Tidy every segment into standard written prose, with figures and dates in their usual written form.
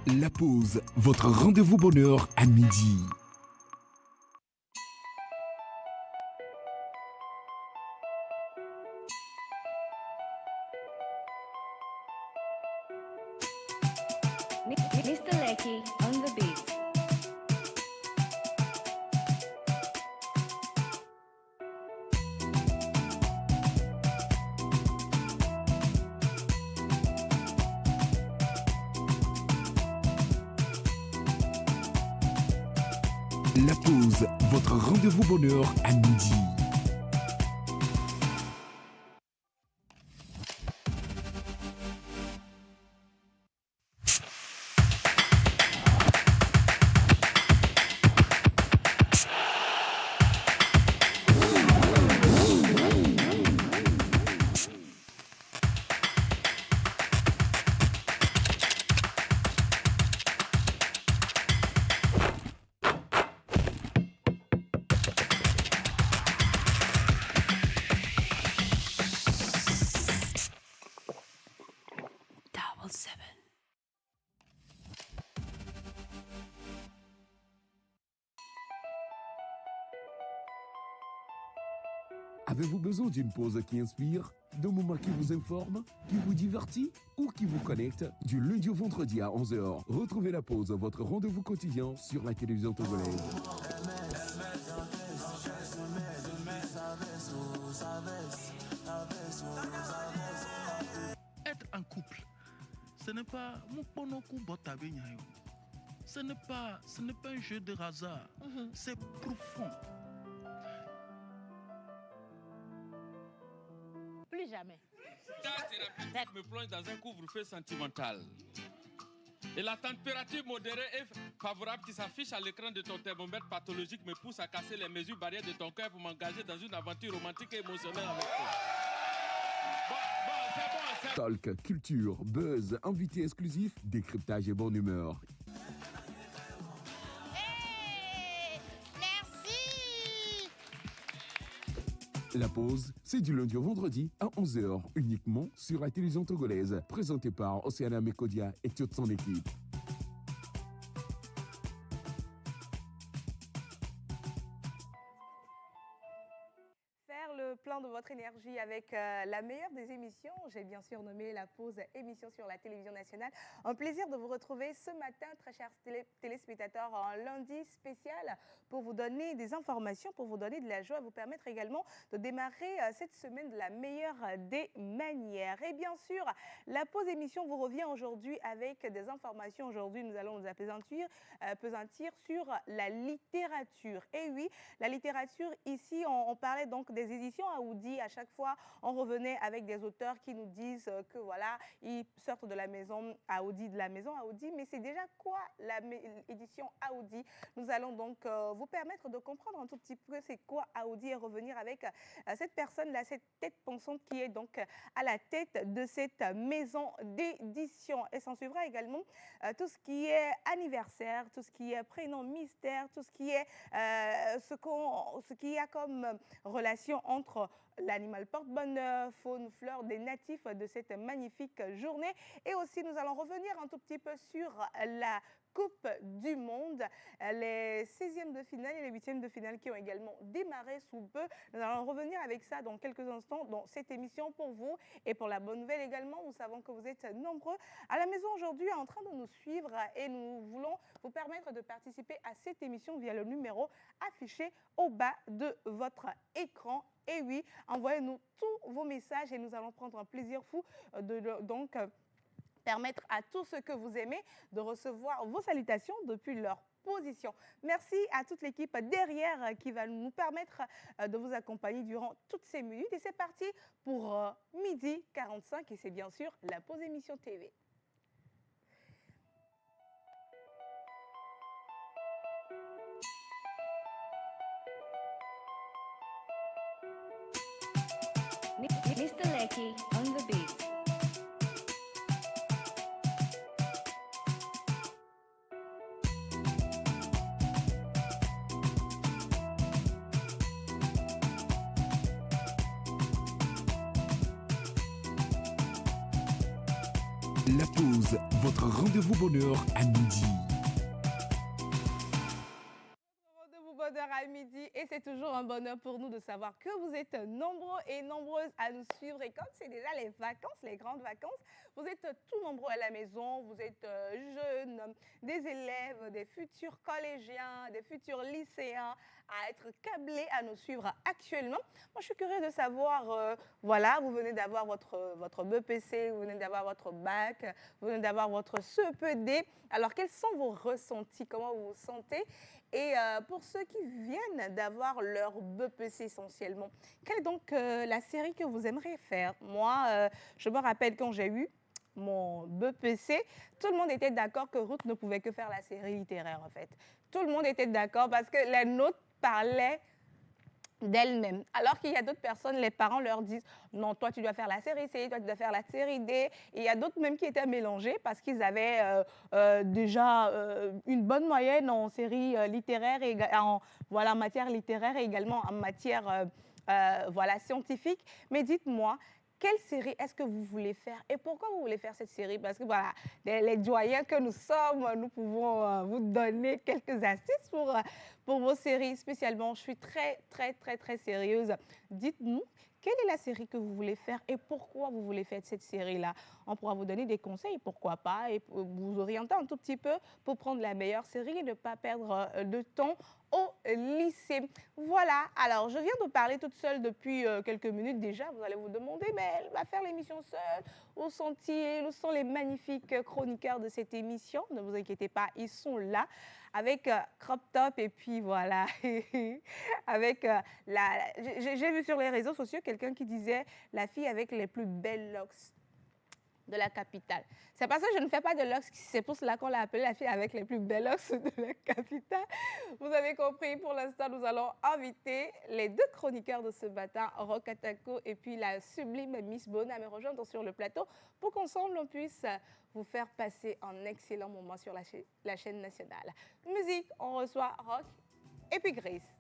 La pause, votre rendez-vous bonheur à midi. Mr. Lecky on the beat. La pause, votre rendez-vous bonheur à midi. Avez-vous besoin d'une pause qui inspire, d'un moment qui vous informe, qui vous divertit ou qui vous connecte? Du lundi au vendredi à 11h, retrouvez la pause, votre rendez-vous quotidien sur la télévision togolaise. Être en couple, ce n'est pas ce n'est pas un jeu de hasard, c'est profond. Plus jamais. Ta thérapeutique me plonge dans un couvre-feu sentimental. Et la température modérée et favorable qui s'affiche à l'écran de ton thermomètre pathologique me pousse à casser les mesures barrières de ton cœur pour m'engager dans une aventure romantique et émotionnelle avec toi. C'est bon. Talk, culture, buzz, invité exclusif, décryptage et bonne humeur. La pause, c'est du lundi au vendredi à 11h, uniquement sur la télévision togolaise, présentée par Océana Mekodia et toute son équipe. Faire le plein de votre énergie avec la meilleure des émissions. J'ai bien sûr nommé la pause émission sur la télévision nationale. Un plaisir de vous retrouver ce matin, très chers téléspectateurs, en lundi spécial pour vous donner des informations, pour vous donner de la joie, vous permettre également de démarrer cette semaine de la meilleure des manières. Et bien sûr, la pause émission vous revient aujourd'hui avec des informations. Aujourd'hui, nous allons nous appesantir sur la littérature. Et oui, la littérature, ici, on parlait donc des éditions Aoudi. À chaque fois, on revenait avec des auteurs qui nous disent que voilà, ils sortent de la maison Aoudi, mais c'est déjà quoi l'édition Aoudi? Nous allons donc vous permettre de comprendre un tout petit peu c'est quoi Aoudi et revenir avec cette personne-là, cette tête pensante qui est donc à la tête de cette maison d'édition. Et s'en suivra également tout ce qui est anniversaire, tout ce qui est prénom mystère, tout ce qui est ce qui a comme relation entre l'animal porte-bonheur, faune, fleur, des natifs de cette magnifique journée. Et aussi, nous allons revenir un tout petit peu sur la Coupe du Monde, les 16e de finale et les 8e de finale qui ont également démarré sous peu. Nous allons revenir avec ça dans quelques instants dans cette émission pour vous et pour la bonne nouvelle également. Nous savons que vous êtes nombreux à la maison aujourd'hui en train de nous suivre et nous voulons vous permettre de participer à cette émission via le numéro affiché au bas de votre écran. Et oui, envoyez-nous tous vos messages et nous allons prendre un plaisir fou de permettre à tous ceux que vous aimez de recevoir vos salutations depuis leur position. Merci à toute l'équipe derrière qui va nous permettre de vous accompagner durant toutes ces minutes. Et c'est parti pour midi 45 et c'est bien sûr la pause émission TV. Mr. Lecky on the beat. La pause, votre rendez-vous bonheur à midi. Rendez-vous bonheur à midi et c'est toujours un bonheur pour nous de savoir que vous êtes nombreux et nombreuses à nous suivre et comme c'est déjà les vacances, les grandes vacances, vous êtes tout nombreux à la maison, vous êtes jeunes, des élèves, des futurs collégiens, des futurs lycéens à être câblés à nous suivre actuellement. Moi, je suis curieuse de savoir, voilà, vous venez d'avoir votre BEPC, vous venez d'avoir votre bac, vous venez d'avoir votre CEPD. Alors, quels sont vos ressentis? Comment vous vous sentez? Et pour ceux qui viennent d'avoir leur BEPC essentiellement, quelle est donc la série que vous aimeriez faire? Moi, je me rappelle quand j'ai eu mon BEPC, tout le monde était d'accord que Ruth ne pouvait que faire la série littéraire en fait. Tout le monde était d'accord parce que les notes parlaient d'elle-même. Alors qu'il y a d'autres personnes, les parents leur disent non, toi tu dois faire la série C, toi tu dois faire la série D. Et il y a d'autres même qui étaient mélangés parce qu'ils avaient déjà une bonne moyenne en série littéraire et en voilà, matière littéraire et également en matière voilà, scientifique. Mais dites-moi, quelle série est-ce que vous voulez faire et pourquoi vous voulez faire cette série? Parce que voilà, les doyens que nous sommes, nous pouvons vous donner quelques astuces pour vos séries spécialement. Je suis très sérieuse. Dites-nous, quelle est la série que vous voulez faire et pourquoi vous voulez faire cette série-là? On pourra vous donner des conseils, pourquoi pas, et vous orienter un tout petit peu pour prendre la meilleure série et ne pas perdre de temps au lycée. Voilà, alors je viens de parler toute seule depuis quelques minutes déjà. Vous allez vous demander, mais elle va faire l'émission seule. Où sont-ils? Où sont les magnifiques chroniqueurs de cette émission? Ne vous inquiétez pas, ils sont là avec crop top et puis voilà, avec j'ai vu sur les réseaux sociaux quelqu'un qui disait la fille avec les plus belles locks de la capitale. C'est parce que je ne fais pas de locks, c'est pour cela qu'on l'a appelée la fille avec les plus belles locks de la capitale. Vous avez compris, pour l'instant, nous allons inviter les deux chroniqueurs de ce matin, Roch Atako et puis la sublime Miss Bona, à me rejoindre sur le plateau pour qu'ensemble on puisse vous faire passer un excellent moment sur la chaîne nationale. Musique, on reçoit Roch et puis Grace.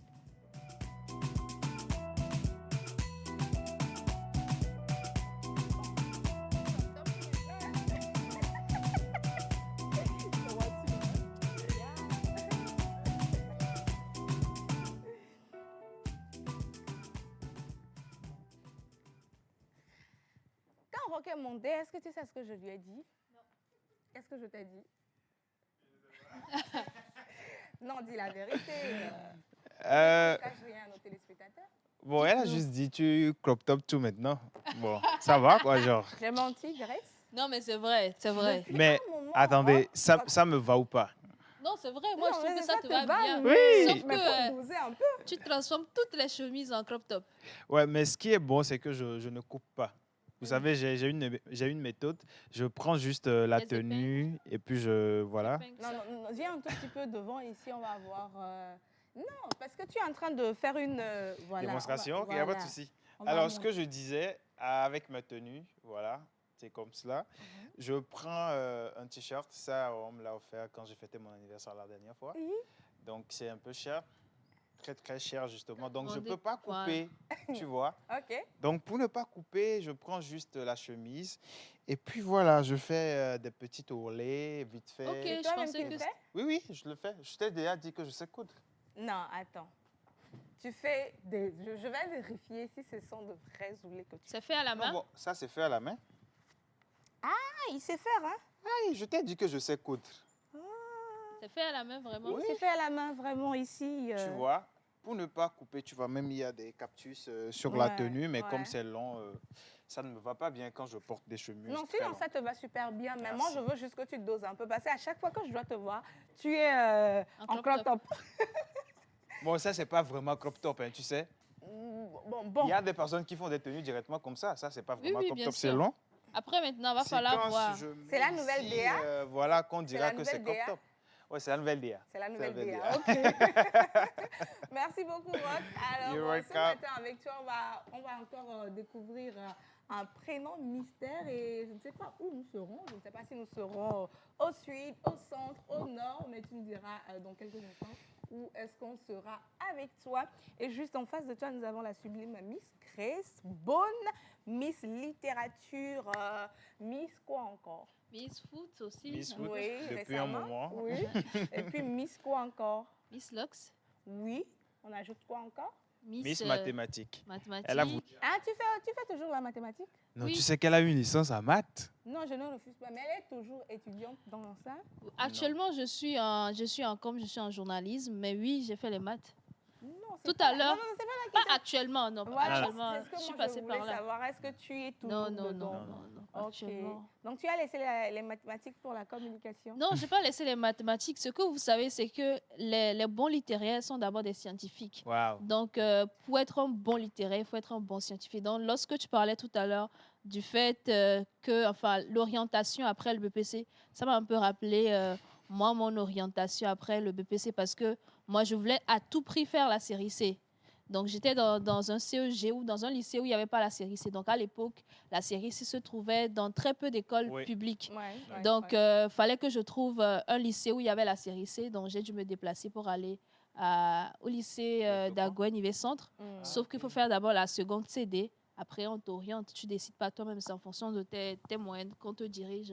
Roch est monté, est-ce que tu sais ce que je lui ai dit? Non. Qu'est-ce que je t'ai dit? Non, dis la vérité. Ne cache rien à nos téléspectateurs. Bon, elle a juste dit tu crop top tout maintenant. Bon, ça va quoi, genre. J'ai menti, Grace? Non, mais c'est vrai, c'est vrai. Depuis Mais un moment, attendez, Roch, ça me va ou pas? Non, c'est vrai, moi non, je trouve mais que ça te va bien. Oui. Sauf mais que faut doser un peu. tu transformes toutes les chemises en crop top. Ouais, mais ce qui est bon, c'est que je ne coupe pas. Vous savez, j'ai une méthode. Je prends juste la Les tenue et puis je voilà. Non, viens un tout petit peu devant ici, on va voir. Non, parce que tu es en train de faire une voilà, Démonstration, il n'y a pas de souci. On va Alors, ce montrer. que je disais, avec ma tenue, voilà, c'est comme cela. Je prends un t-shirt, ça, on me l'a offert quand j'ai fêté mon anniversaire la dernière fois. Oui. Donc, c'est un peu cher, très cher justement. Donc, je ne Demandez peux pas pourquoi. couper, tu vois. Ok. Donc, pour ne pas couper, je prends juste la chemise. Et puis, voilà, je fais des petits ourlets, vite fait. Ok, C'est je toi-même pensais qui que le fais? Oui, je le fais. Je t'ai déjà dit que je sais coudre. Non, attends. Tu fais des... Je vais vérifier si ce sont de vrais ourlets que tu fais. c'est fait à la Non, main. bon, ça, c'est fait à la main. Ah, il sait faire, hein? Oui, je t'ai dit que je sais coudre. C'est fait à la main, vraiment. Oui, c'est fait à la main, vraiment, ici. Tu vois, pour ne pas couper, tu vois, même il y a des captus sur la Ouais, tenue, mais ouais. comme c'est long, ça ne me va pas bien quand je porte des chemises. Non, très sinon, longues. ça te va super bien. Mais Merci. moi, je veux juste que tu te doses un peu. Parce qu'à chaque fois que je dois te voir, tu es en crop top. Bon, ça, c'est pas vraiment crop top, hein, tu sais. Bon. Il y a des personnes qui font des tenues directement comme ça. Ça, c'est pas Oui, vraiment oui, crop bien top, c'est sûr. long. Après, maintenant, va C'est falloir quand voir. je mets C'est la nouvelle ici, DA? voilà, qu'on dira la que c'est nouvelle crop DA? top. Oui, c'est la nouvelle DA. C'est la C'est nouvelle la DA. nouvelle OK. Merci beaucoup, Roch. Alors, You're ce welcome. matin, avec toi, on va encore découvrir un prénom mystère et je ne sais pas où nous serons. Je ne sais pas si nous serons au sud, au centre, au nord, mais tu nous diras dans quelques instants où est-ce qu'on sera avec toi. Et juste en face de toi, nous avons la sublime Miss Grace Bonne. Miss Littérature, Miss quoi encore? Miss Foot aussi. Miss Foot, Oui, depuis un récemment. moment. Oui. Et puis Miss quoi encore? Miss Lux. Oui. On ajoute quoi encore? Miss euh, Mathématiques. Mathématiques. Elle a voulu- Ah, tu fais toujours la mathématique? Non, Oui. tu sais qu'elle a une licence en maths. Non, je ne refuse pas, mais elle est toujours étudiante dans ça. Actuellement, je suis en com, je suis en journalisme, mais oui, j'ai fait les maths. Non, c'est Tout pas à la- l'heure. Non, non, c'est pas la Pas question. actuellement, non. Voilà, Actuellement, c'est ce que je suis moi, passée je voulais par là. savoir. Est-ce que tu es toujours Non, non, dedans? non. Ok. Actuellement. Donc, tu as laissé les mathématiques pour la communication? Non, je n'ai pas laissé les mathématiques. Ce que vous savez, c'est que les bons littéraires sont d'abord des scientifiques. Waouh. Donc, pour être un bon littéraire, il faut être un bon scientifique. Donc, lorsque tu parlais tout à l'heure du fait que, enfin, l'orientation après le BPC, ça m'a un peu rappelé, moi, mon orientation après le BPC, parce que moi, je voulais à tout prix faire la série C. Donc, j'étais dans un CEG ou dans un lycée où il n'y avait pas la série C. Donc, à l'époque, la série C se trouvait dans très peu d'écoles Oui. publiques. Ouais, Donc, ouais. fallait que je trouve un lycée où il y avait la série C. Donc, j'ai dû me déplacer pour aller au lycée d'Agouin, Yves Centre. Sauf qu'il faut faire d'abord la seconde CD. Après, on t'oriente. Tu décides pas toi-même. C'est en fonction de tes moyens qu'on te dirige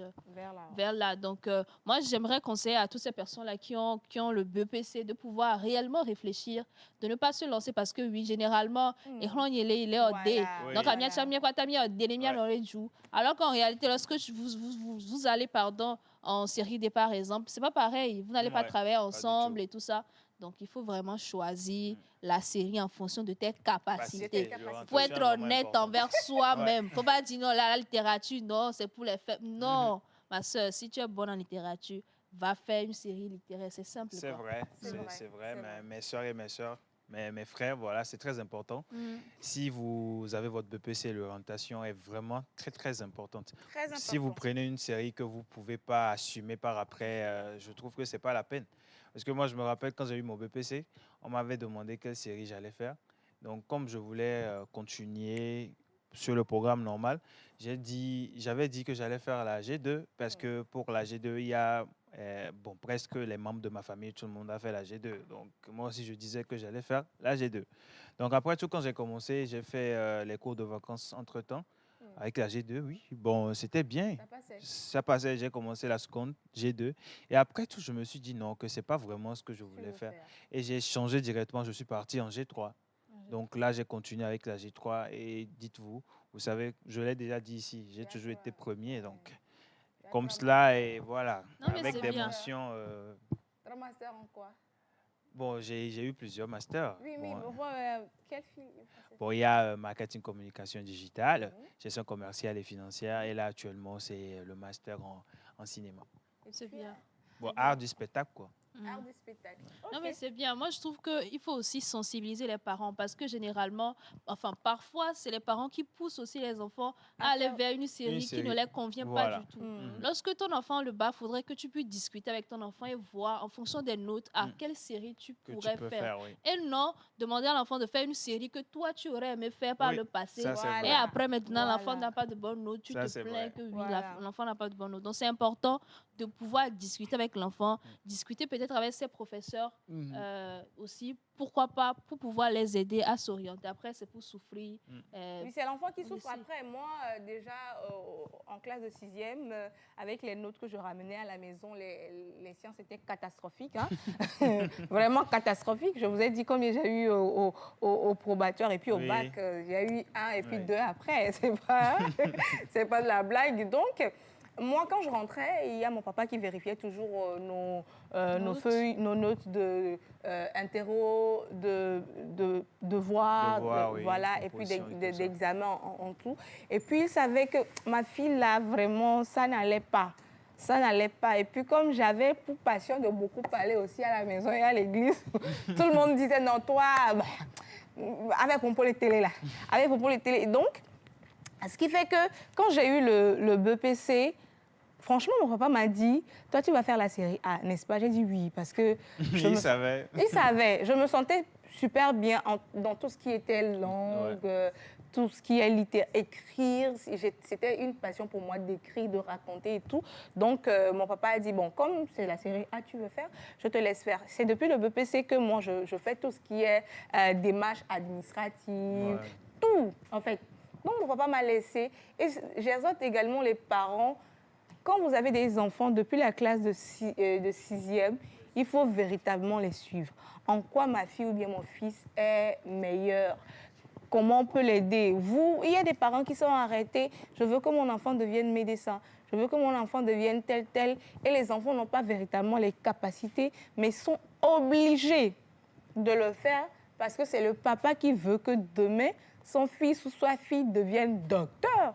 vers là. Donc, moi, j'aimerais conseiller à toutes ces personnes-là qui ont le BPC de pouvoir réellement réfléchir, de ne pas se lancer parce que, oui, généralement, il est au dé. Oui. Donc, alors qu'en réalité, lorsque vous allez, en série D, par exemple, c'est pas pareil. Vous n'allez pas Ouais, travailler du ensemble tout. et tout ça. Donc, il faut vraiment choisir la série en fonction de tes capacités. Capacité. Faut être honnête envers soi-même. Faut pas dire non, la littérature, non, c'est pour les faibles. Non, ma soeur, si tu es bonne en littérature, va faire une série littéraire. C'est simple. C'est quoi. vrai, C'est vrai, c'est vrai. c'est vrai. Mes soeurs et mes soeurs, mes frères, voilà, c'est très important. Si vous avez votre BPC, l'orientation est vraiment très, très importante. Très important. Si vous prenez une série que vous ne pouvez pas assumer par après, je trouve que ce n'est pas la peine. Parce que moi, je me rappelle quand j'ai eu mon BPC, on m'avait demandé quelle série j'allais faire. Donc, comme je voulais continuer sur le programme normal, j'avais dit que j'allais faire la G2 parce que pour la G2, il y a presque les membres de ma famille, tout le monde a fait la G2. Donc, moi aussi, je disais que j'allais faire la G2. Donc, après tout, quand j'ai commencé, j'ai fait les cours de vacances entre-temps. Avec la G2, oui. Bon, c'était bien. Ça passait. Ça passait, j'ai commencé la seconde, G2. Et après tout, je me suis dit non, que ce n'est pas vraiment ce que je voulais faire. Et j'ai changé directement, je suis parti en G3. Donc là, j'ai continué avec la G3. Et dites-vous, vous savez, je l'ai déjà dit ici, j'ai toujours été premier. Donc, comme cela, et voilà. Non, mais avec c'est des bien. mentions. Trois masters en quoi? Bon, j'ai eu plusieurs masters. Oui, Bon, quelle fille? bon, il y a marketing communication digitale, gestion commerciale et financière. Et là, actuellement, c'est le master en cinéma. C'est bien. Bon, art du spectacle, quoi. Art du spectacle. Non, Ok. mais c'est bien. Moi, je trouve qu'il faut aussi sensibiliser les parents parce que généralement, enfin, parfois, c'est les parents qui poussent aussi les enfants à aller vers une série qui ne série. les convient Voilà. pas du tout. Lorsque ton enfant le bat, il faudrait que tu puisses discuter avec ton enfant et voir en fonction des notes à quelle série tu Que pourrais tu peux faire. faire, oui. Et non, demander à l'enfant de faire une série que toi, tu aurais aimé faire par Oui, le passé. ça, c'est Voilà. vrai. Et après, maintenant, l'enfant Voilà. n'a pas de bonnes notes. Tu Ça, te c'est plains vrai. que oui, Voilà. l'enfant n'a pas de bonnes notes. Donc, c'est important de pouvoir discuter avec l'enfant, discuter peut-être avec ses professeurs aussi. Pourquoi pas, pour pouvoir les aider à s'orienter. Après, c'est pour souffrir. Oui, c'est l'enfant qui au souffre lycée. après. Moi, déjà, en classe de 6e, avec les notes que je ramenais à la maison, les sciences étaient catastrophiques. Hein. Vraiment catastrophiques. Je vous ai dit combien j'ai eu au probatoire et puis au Oui. bac. J'ai eu 1 et puis Oui. 2 après. C'est pas de la blague. Donc, moi, quand je rentrais, il y a mon papa qui vérifiait toujours nos Notes. feuilles, nos notes de interro, de devoirs, Devoirs, oui, voilà, et puis composition et tout ça. d'examens en tout. Et puis, il savait que ma fille, là, vraiment, ça n'allait pas. Ça n'allait pas. Et puis, comme j'avais pour passion de beaucoup parler aussi à la maison et à l'église, tout le monde disait, non, toi, avec Pompo les télé, là. Avec Pompo les télé. Donc, ce qui fait que quand j'ai eu le BPC, franchement, mon papa m'a dit, toi, tu vas faire la série A, n'est-ce pas? J'ai dit oui, parce que... Il savait. Il savait. Je me sentais super bien dans tout ce qui était langue, tout ce qui est écrire. C'était une passion pour moi d'écrire, de raconter et tout. Donc, mon papa a dit, bon, comme c'est la série A, tu veux faire, je te laisse faire. C'est depuis le BPC que moi, je fais tout ce qui est démarche administrative, tout, en fait. Donc, mon papa m'a laissé. Et j'exhorte également les parents, quand vous avez des enfants depuis la classe de 6e, il faut véritablement les suivre. En quoi ma fille ou bien mon fils est meilleur? Comment on peut l'aider? Il y a des parents qui sont arrêtés. Je veux que mon enfant devienne médecin. Je veux que mon enfant devienne tel. Et les enfants n'ont pas véritablement les capacités, mais sont obligés de le faire parce que c'est le papa qui veut que demain, son fils ou sa fille devienne docteur.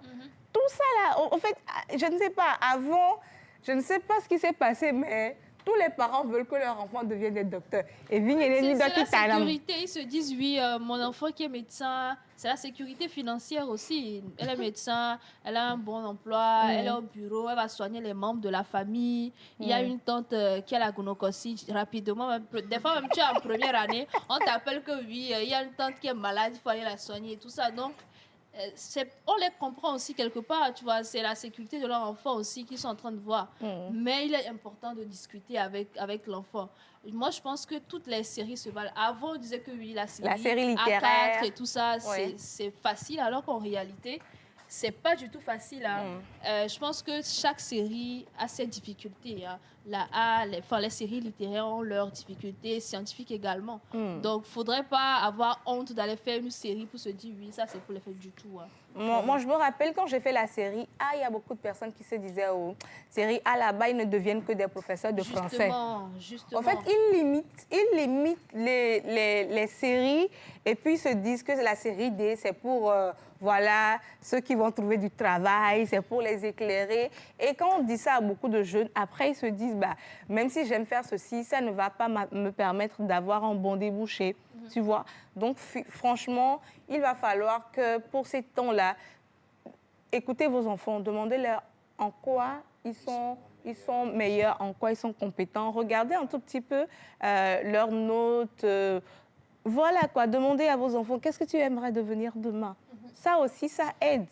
Tout ça là, en fait, je ne sais pas, avant, je ne sais pas ce qui s'est passé, mais tous les parents veulent que leur enfant devienne des docteurs. Et c'est la sécurité, ils se disent, oui, mon enfant qui est médecin, c'est la sécurité financière aussi. Elle est médecin, elle a un bon emploi, elle est au bureau, elle va soigner les membres de la famille. Il y a une tante qui a la gonococcie rapidement. Des fois, même tu es en première année, on t'appelle que oui, il y a une tante qui est malade, il faut aller la soigner et tout ça. Donc, on les comprend aussi quelque part, tu vois, c'est la sécurité de leur enfant aussi qu'ils sont en train de voir. Mais il est important de discuter avec l'enfant. Moi, je pense que toutes les séries se valent. Avant, on disait que oui, la série littéraire A4 et tout ça, c'est facile, alors qu'en réalité, c'est pas du tout facile. Je pense que chaque série a ses difficultés. Les séries littéraires ont leurs difficultés, scientifiques également. Donc, il ne faudrait pas avoir honte d'aller faire une série pour se dire, oui, ça, c'est pour les faire du tout. Moi, je me rappelle quand j'ai fait la série A, il y a beaucoup de personnes qui se disaient, oh, série A, là-bas, ils ne deviennent que des professeurs de français. Justement. En fait, ils limitent les séries et puis ils se disent que la série D, c'est pour voilà, ceux qui vont trouver du travail, c'est pour les éclairer. Et quand on dit ça à beaucoup de jeunes, après, ils se disent, bah, même si j'aime faire ceci, ça ne va pas me permettre d'avoir un bon débouché, tu vois. Donc, franchement, il va falloir que pour ces temps-là, écoutez vos enfants, demandez-leur en quoi ils sont meilleurs, en quoi ils sont compétents. Regardez un tout petit peu leurs notes. Voilà quoi, demandez à vos enfants, qu'est-ce que tu aimerais devenir demain? Ça aussi, ça aide.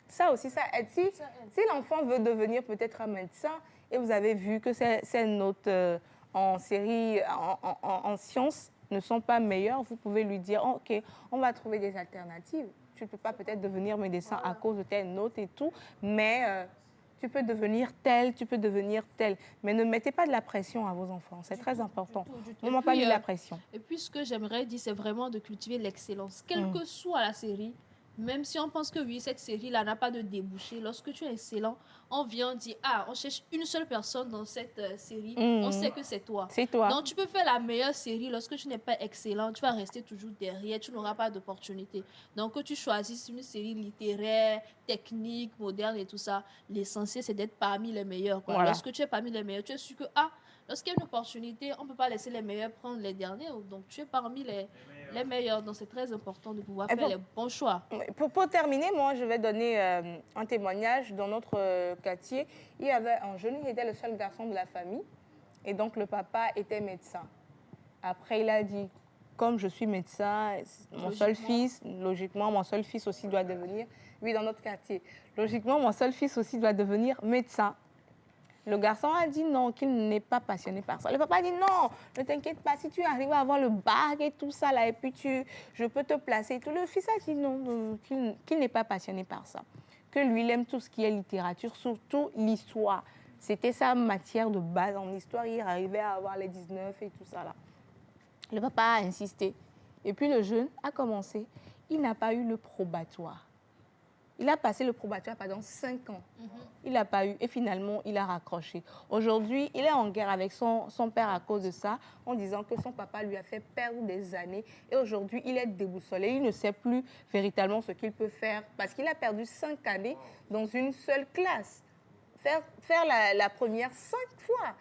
Ça aussi, ça aide. Si l'enfant veut devenir peut-être un médecin et vous avez vu que ses notes en série, en sciences ne sont pas meilleures, vous pouvez lui dire, oh, OK, on va trouver des alternatives. Tu ne peux pas peut-être devenir médecin à cause de tes notes et tout, mais tu peux devenir tel, tu peux devenir tel. Mais ne mettez pas de la pression à vos enfants, c'est très important. Ne mettez pas de la pression. Et puis, ce que j'aimerais dire, c'est vraiment de cultiver l'excellence. Quelle que soit la série, même si on pense que oui, cette série-là n'a pas de débouché, lorsque tu es excellent, on vient, on dit, ah, on cherche une seule personne dans cette série, on sait que c'est toi. C'est toi. Donc, tu peux faire la meilleure série, lorsque tu n'es pas excellent, tu vas rester toujours derrière, tu n'auras pas d'opportunité. Donc, que tu choisisses une série littéraire, technique, moderne et tout ça, l'essentiel, c'est d'être parmi les meilleurs. Quoi. Voilà. Lorsque tu es parmi les meilleurs, tu es sûr que, ah, lorsqu'il y a une opportunité, on ne peut pas laisser les meilleurs prendre les derniers. Donc, tu es parmi les meilleurs. Donc, c'est très important de pouvoir faire les bons choix. Pour terminer, moi, je vais donner un témoignage. Dans notre quartier, il y avait un jeune, il était le seul garçon de la famille. Et donc, le papa était médecin. Après, il a dit, comme je suis médecin, mon seul fils, logiquement, mon seul fils aussi doit devenir, oui, dans notre quartier, logiquement, mon seul fils aussi doit devenir médecin. Le garçon a dit non, qu'il n'est pas passionné par ça. Le papa a dit non, ne t'inquiète pas, si tu arrives à avoir le bac et tout ça, là, et puis je peux te placer. Tout. Le fils a dit non, qu'il n'est pas passionné par ça. Que lui, il aime tout ce qui est littérature, surtout l'histoire. C'était sa matière de base en histoire. Il arrivait à avoir les 19 et tout ça, là. Le papa a insisté. Et puis le jeune a commencé. Il n'a pas eu le probatoire. Il a passé le probatoire pendant 5 ans. Il n'a pas eu. Et finalement, il a raccroché. Aujourd'hui, il est en guerre avec son père à cause de ça, en disant que son papa lui a fait perdre des années. Et aujourd'hui, il est déboussolé. Il ne sait plus véritablement ce qu'il peut faire parce qu'il a perdu 5 années dans une seule classe. Faire la première 5 fois.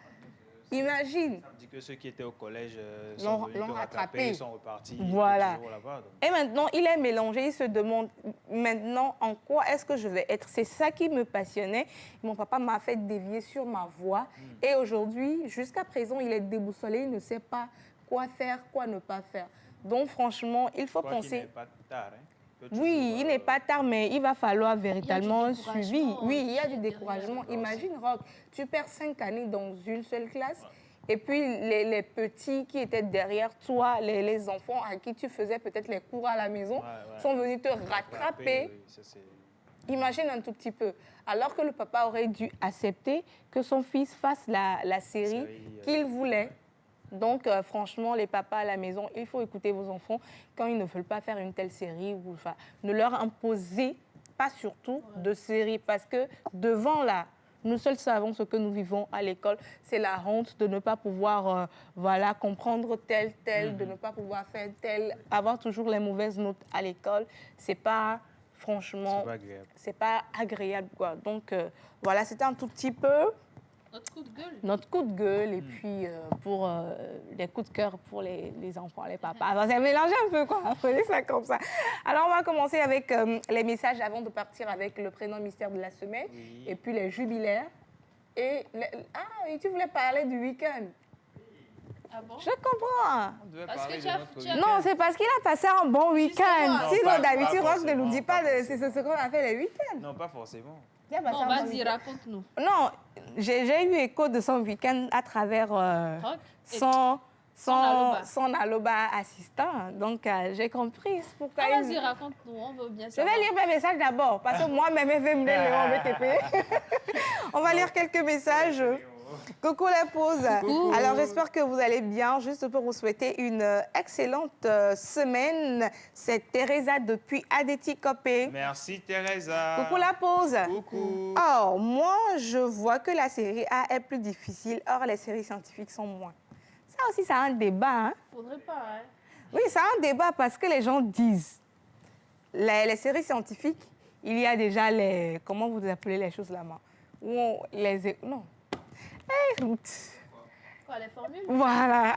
Imagine. Ça me dit que ceux qui étaient au collège l'ont rattrapé, ils sont repartis. Voilà. Là-bas, et maintenant, il est mélangé. Il se demande maintenant en quoi est-ce que je vais être. C'est ça qui me passionnait. Mon papa m'a fait dévier sur ma voie. Et aujourd'hui, jusqu'à présent, il est déboussolé. Il ne sait pas quoi faire, quoi ne pas faire. Donc, franchement, il faut penser... Il n'est pas tard, hein? Oui, il n'est pas tard, mais il va falloir véritablement un suivi. Oui, il y a du découragement. Imagine, Rock, tu perds 5 années dans une seule classe Et puis, les petits qui étaient derrière toi, les enfants à qui tu faisais peut-être les cours à la maison, sont venus te rattraper. Oui, ça, c'est- Imagine un tout petit peu. Alors que le papa aurait dû accepter que son fils fasse la série qu'il voulait. Donc, franchement, les papas à la maison, il faut écouter vos enfants quand ils ne veulent pas faire une telle série. Ou, enfin, ne leur imposez pas surtout de série parce que devant là, nous seuls savons ce que nous vivons à l'école. C'est la honte de ne pas pouvoir voilà, comprendre tel, de ne pas pouvoir faire tel, avoir toujours les mauvaises notes à l'école. C'est pas, franchement, C'est pas agréable. c'est pas agréable, quoi. Donc, voilà, c'était un tout petit peu Notre coup de gueule. notre coup de gueule et puis pour les coups de cœur pour les enfants, les papas. Alors, c'est mélangé un peu, quoi. Prenez ça comme ça. Alors, on va commencer avec les messages avant de partir avec le prénom mystère de la semaine et puis les jubilaires. Et et tu voulais parler du week-end. Ah bon? Je comprends. On devait Parce parler que de notre tu as- Non, c'est parce qu'il a passé un bon week-end. Justement. Sinon, Non, d'habitude, pas Roche ne nous dit forcément, pas pas c'est ce qu'on a fait les week-ends. Non, pas forcément. Il a passé Bon, un bon vas-y, week-end. raconte-nous. Non, j'ai eu écho de son week-end à travers Rock et- son aloba. son aloba assistant. Donc, j'ai compris. C'est pourquoi Ah, il- vas-y, raconte-nous, on veut bien Je savoir. vais lire mes messages d'abord, parce que moi-même, je vais me les lire en BTP. On va lire quelques messages. Coucou la pause. Alors, j'espère que vous allez bien. Juste pour vous souhaiter une excellente semaine. C'est Teresa depuis Adeti Kopé. Merci, Teresa. Coucou la pause. Coucou. Or, moi, je vois que la série A est plus difficile. Or, les séries scientifiques sont moins. Ça aussi, ça a un débat. Hein? Faudrait pas, hein. Oui, ça a un débat parce que les gens disent, les séries scientifiques, il y a déjà les... Comment vous appelez les choses là-bas? Non. Quoi, les formules? Voilà.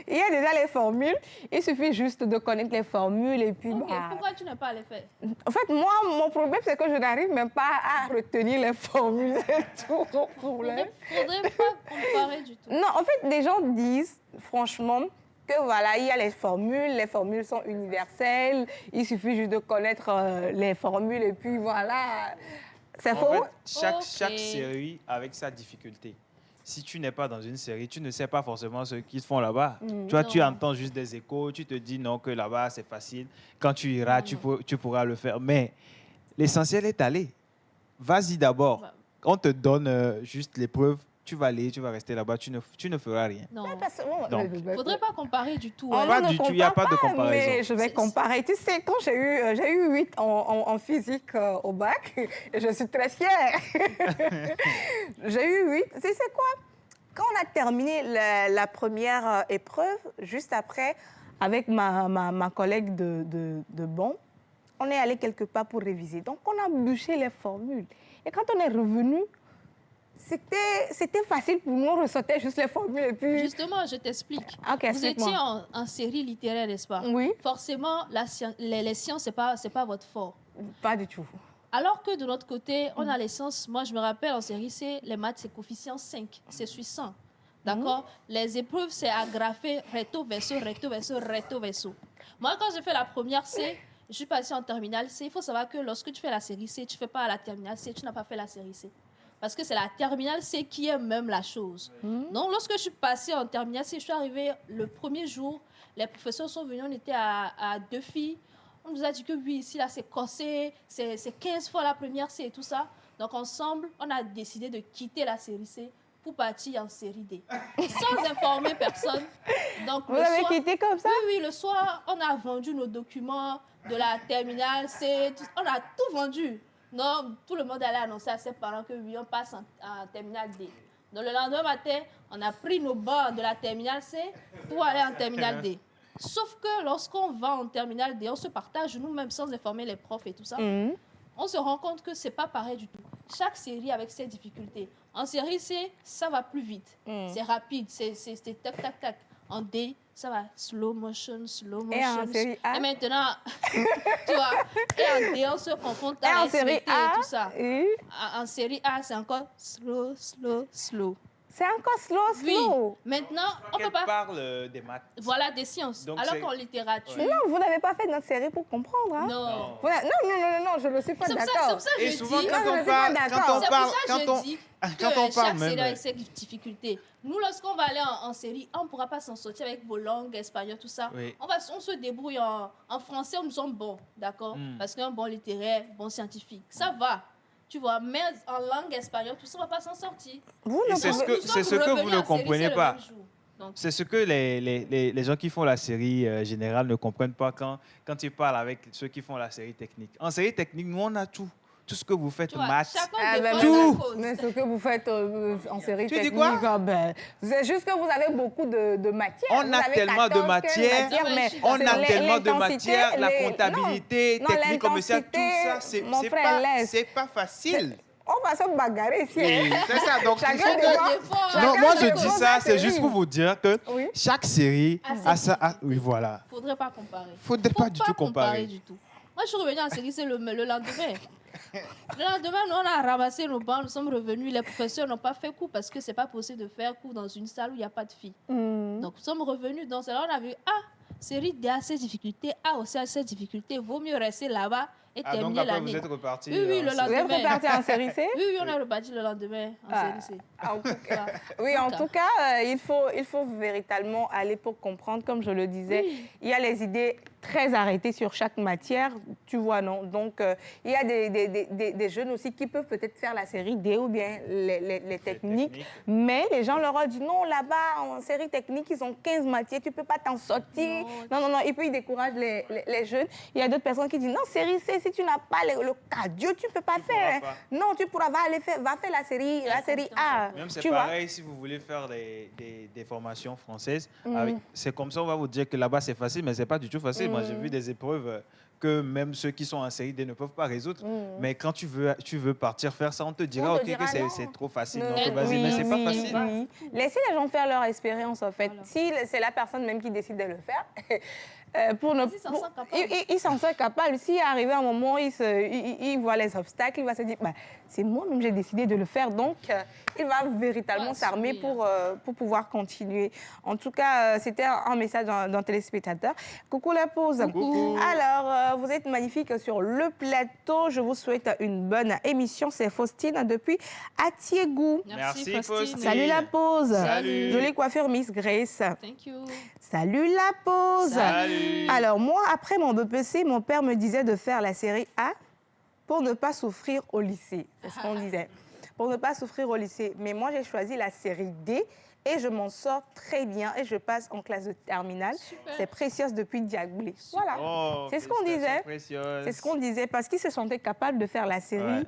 Il y a déjà les formules. Il suffit juste de connaître les formules et puis... Ok, bah, pourquoi tu n'as pas les faits? En fait, moi, mon problème, c'est que je n'arrive même pas à retenir les formules. C'est tout mon problème. Faudrait pas comparer du tout. Non, en fait, les gens disent, franchement, que voilà, il y a les formules sont universelles, il suffit juste de connaître les formules et puis voilà. C'est En faux? fait, Ok. chaque série avec sa difficulté. Si tu n'es pas dans une série, tu ne sais pas forcément ce qu'ils font là-bas. Tu vois, tu Non. entends juste des échos, tu te dis non, que là-bas, c'est facile. Quand tu iras, tu pourras le faire. Mais l'essentiel est aller. Vas-y d'abord. Bah. On te donne juste l'épreuve. Tu vas aller, tu vas rester là-bas, tu ne feras rien. Non. Parce que, bon, Donc. Faudrait pas comparer du tout. on hein. Pas ne du tout, il n'y a compare pas de comparaison. Mais je vais C'est- comparer. Tu sais, quand j'ai eu 8 en physique au bac, et je suis très fière. J'ai eu 8. Tu sais quoi? Quand on a terminé la première épreuve, juste après, avec ma collègue de bon, on est allé quelque part pour réviser. Donc, on a bûché les formules. Et quand on est revenu, c'était facile pour nous, on ressortait juste les formules et puis... Justement, je t'explique. Ok, Vous explique-moi. étiez en série littéraire, n'est-ce pas? Oui. Forcément, les sciences, c'est pas votre fort. Pas du tout. Alors que de l'autre côté, on a les sciences. Moi, je me rappelle en série C, les maths, c'est coefficient 5. C'est sur 100. D'accord? Les épreuves, c'est agrafé recto, verso, recto, verso, recto, verso. Moi, quand j'ai fait la première C, je suis passée en terminale C. Il faut savoir que lorsque tu fais la série C, tu ne fais pas la terminale C, tu n'as pas fait la série C. Parce que c'est la terminale C qui est même la chose. Donc, lorsque je suis passée en terminale C, je suis arrivée le premier jour, les professeurs sont venus, on était à 2 filles. On nous a dit que oui, ici, là, c'est corsé, c'est 15 fois la première C et tout ça. Donc, ensemble, on a décidé de quitter la série C pour partir en série D. Sans informer personne. Donc, Vous avez quitté comme ça? Oui, le soir, on a vendu nos documents de la terminale C. On a tout vendu. Donc, tout le monde allait annoncer à ses parents que oui, on passe en terminale D. Donc, le lendemain matin, on a pris nos bancs de la terminale C pour aller en terminale D. Sauf que lorsqu'on va en terminale D, on se partage nous-mêmes sans informer les profs et tout ça. On se rend compte que c'est pas pareil du tout. Chaque série avec ses difficultés. En série C, ça va plus vite. C'est rapide, c'est tac, tac, tac. En D, ça va slow motion, slow motion. Et en série A? Et maintenant, tu vois, et en D, on se confronte à Et en série SVT A? et tout ça. Oui. En série A, c'est encore slow, slow, slow. C'est encore slow. Maintenant, on peut Elle pas... parle des maths. Voilà, des sciences. Donc, Alors c'est- qu'en littérature... Non, vous n'avez pas fait notre série pour comprendre. Hein? Non. Non. Non, je ne suis pas C'est pour ça d'accord. que Et je souvent, dis... Non, quand je on suis pas parle, d'accord. quand on C'est parle, pour ça que quand je on, dis quand que on parle chaque série a même, ses difficultés. Nous, lorsqu'on va aller en série, on ne pourra pas s'en sortir avec vos langues espagnoles, tout ça. Oui. On se débrouille en français, nous sommes bons, d'accord? Parce qu'un bon littéraire, bon scientifique, ça va. Tu vois, mais en langue espagnole, tout ça, on ne va pas s'en sortir. Vous Et ne c'est ce pouvez- que, c'est ce que vous ne comprenez pas. Donc, C'est ce que les gens qui font la série générale ne comprennent pas quand ils parlent avec ceux qui font la série technique. En série technique, nous, on a tout. Tout ce que vous faites, tu vois, maths. chacun Ah, ben, défend tout. sa cause. Mais ce que vous faites en série Tu dis technique, quoi? C'est juste que vous avez beaucoup de matières. On Vous a avez tellement de 14, 15 matières. mais On c'est On a tellement de l'intensité, matières, la les- comptabilité, non, technique commerciale, tout l'intensité, ça, c'est mon c'est frère, pas, laisse. c'est pas facile. On va se bagarrer ici. Oui, hein. c'est ça. Donc, il Chacun faut que- défend- Non, chacun Non, moi je défend dis sa ça, c'est série. juste pour vous dire que Oui. chaque série Ah, a c'est ça. Oui, voilà. Faudrait pas comparer. Faudrait pas du tout comparer. du tout. Moi, je suis revenue en série, c'est le lendemain. Le lendemain, nous, on a ramassé nos bancs, nous sommes revenus. Les professeurs n'ont pas fait cours parce que c'est pas possible de faire cours dans une salle où il n'y a pas de filles. Donc, nous sommes revenus dans celle-là, on a vu, série D a ses difficultés, A aussi a ses difficultés. Vaut mieux rester là-bas et Ah, donc terminer après, l'année. vous êtes reparti. Oui, oui, le Vous êtes lendemain. reparti en série C? Oui, on est reparti le lendemain en Ah. série C. En tout cas, Voilà. oui, en Donc, tout cas, il faut véritablement aller pour comprendre, comme je le disais. Oui. Il y a les idées très arrêtées sur chaque matière, tu vois, non? Donc, il y a des jeunes aussi qui peuvent peut-être faire la série D ou bien les techniques, techniques. mais les gens leur ont dit non, là-bas, en série technique, ils ont 15 matières, tu ne peux pas t'en sortir. Non. Et puis, ils découragent les jeunes. Il y a d'autres personnes qui disent non, série C, si tu n'as pas le cardio, tu ne peux pas faire. pourras pas. Non, tu pourras, va faire la série A. Même c'est tu vois? pareil si vous voulez faire des formations françaises. C'est comme ça, on va vous dire que là-bas c'est facile, mais c'est pas du tout facile. Moi, j'ai vu des épreuves que même ceux qui sont en série D ne peuvent pas résoudre. Mais quand tu veux partir faire ça, on te dira, On te ok, dira que non. c'est trop facile. Non, Donc, vas-y, mais c'est pas facile. oui. Laissez les gens faire leur expérience, en fait. Voilà. Si c'est la personne même qui décide de le faire, pour ne, Ils s'en sont capables. il s'en sent capable. S'il arrive un moment, il voit les obstacles, il va se dire, bah, c'est moi-même j'ai décidé de le faire. Donc, il va véritablement Ouais, s'armer oui, pour pouvoir continuer. En tout cas, c'était un message d'un téléspectateur. Coucou la pause. Coucou. Alors, vous êtes magnifique sur le plateau. Je vous souhaite une bonne émission. C'est Faustine depuis Atiégou. Merci, Faustine. Faustine. Salut la pause. Salut. Jolie coiffure Miss Grace. Thank you. Salut la pause. Salut. Alors moi, après mon BPC, mon père me disait de faire la série A pour ne pas souffrir au lycée. C'est ce qu'on disait. Pour ne pas souffrir au lycée. Mais moi, j'ai choisi la série D et je m'en sors très bien et je passe en classe de terminale. Super. C'est précieuse depuis Diagoulé. Voilà. Oh, C'est ce qu'on disait. félicitations C'est ce qu'on disait parce qu'ils se sentaient capables de faire la série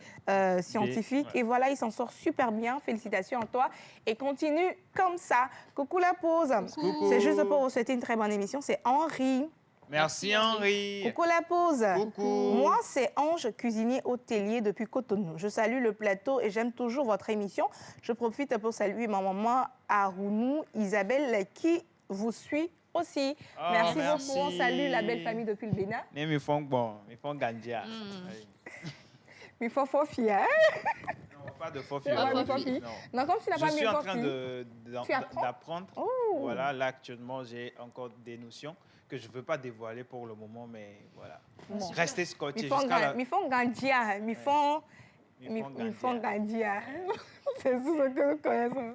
scientifique. Ouais. Et voilà, ils s'en sortent super bien. Félicitations à toi. Et continue comme ça. Coucou la pause. Coucou. C'est juste pour vous souhaiter une très bonne émission. C'est Henri. Merci Henri. Coucou la pause. Coucou. Moi, c'est Ange, cuisinier hôtelier depuis Cotonou. Je salue le plateau et j'aime toujours votre émission. Je profite pour saluer ma maman Arounou, Isabelle, qui vous suit aussi. Ah, merci merci. beaucoup. On salue la belle famille depuis le Bénin. Ils font bon, ils font gandia. Il faut fier. Non, pas de faux Tu n'as pas mis Fofi. Fofi? Non. Non, comme tu n'as Je pas mis suis en Fofi. train Tu apprends? d'apprendre. Oh. Voilà, là actuellement, j'ai encore des notions que je ne veux pas dévoiler pour le moment, mais voilà. Bon. Restez scotché Ils font jusqu'à la... Ils font gandia. Ils font... Ils font Ils font gandia. gandia. C'est tout ce que nous connaissons.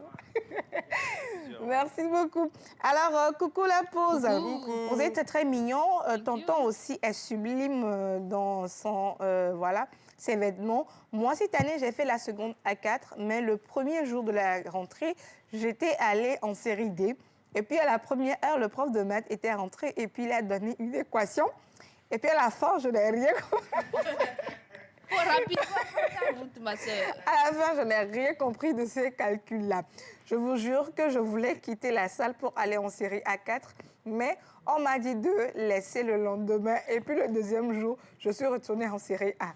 Merci beaucoup. Alors, coucou la pause. Coucou. Vous êtes très mignon. Thank Tonton you. aussi est sublime dans son, voilà, ses vêtements. Moi, cette année, j'ai fait la seconde A4, mais le premier jour de la rentrée, j'étais allée en série D. Et puis, à la première heure, le prof de maths était rentré et puis il a donné une équation. Et puis, à la fin, je n'ai rien compris. Faut rapidement, route, ma soeur. À la fin, je n'ai rien compris de ces calculs-là. Je vous jure que je voulais quitter la salle pour aller en série A4, mais on m'a dit de laisser le lendemain. Et puis le deuxième jour, je suis retournée en série A.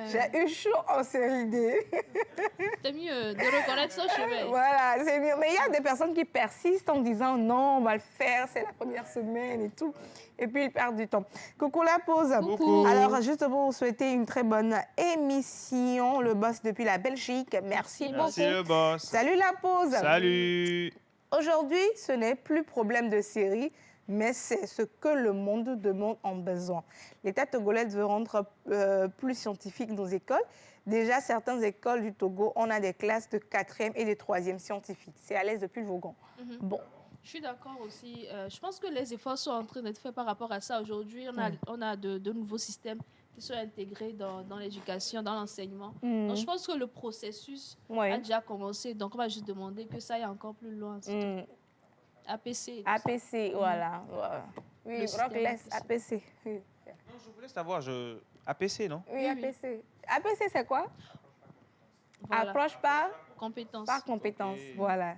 J'ai eu chaud en série D. C'est mieux de reconnaître son chemin. Voilà, c'est mieux. Mais il y a des personnes qui persistent en disant non, on va le faire, c'est la première semaine et tout. Et puis ils perdent du temps. Coucou la pause. Coucou. Alors, juste pour vous souhaiter une très bonne émission. Le boss depuis la Belgique. Merci beaucoup. Merci le boss. Salut la pause. Salut. Aujourd'hui, ce n'est plus problème de série, mais c'est ce que le monde demande en besoin. L'État togolais veut rendre plus scientifiques nos écoles. Déjà, certaines écoles du Togo, on a des classes de 4e et de 3e scientifiques. C'est à l'aise depuis le Vaugan. Bon. Je suis d'accord aussi. Je pense que les efforts sont en train d'être faits par rapport à ça. Aujourd'hui, on a de nouveaux systèmes qui sont intégrés dans l'éducation, dans l'enseignement. Donc, je pense que le processus a déjà commencé. Donc, on va juste demander que ça aille encore plus loin. APC. APC, voilà. Oui, Le système Rockless, APC. Oui. Non, je voulais savoir, APC, non? Oui, APC. APC, c'est quoi? Voilà. Approche par Compétence. compétence, voilà.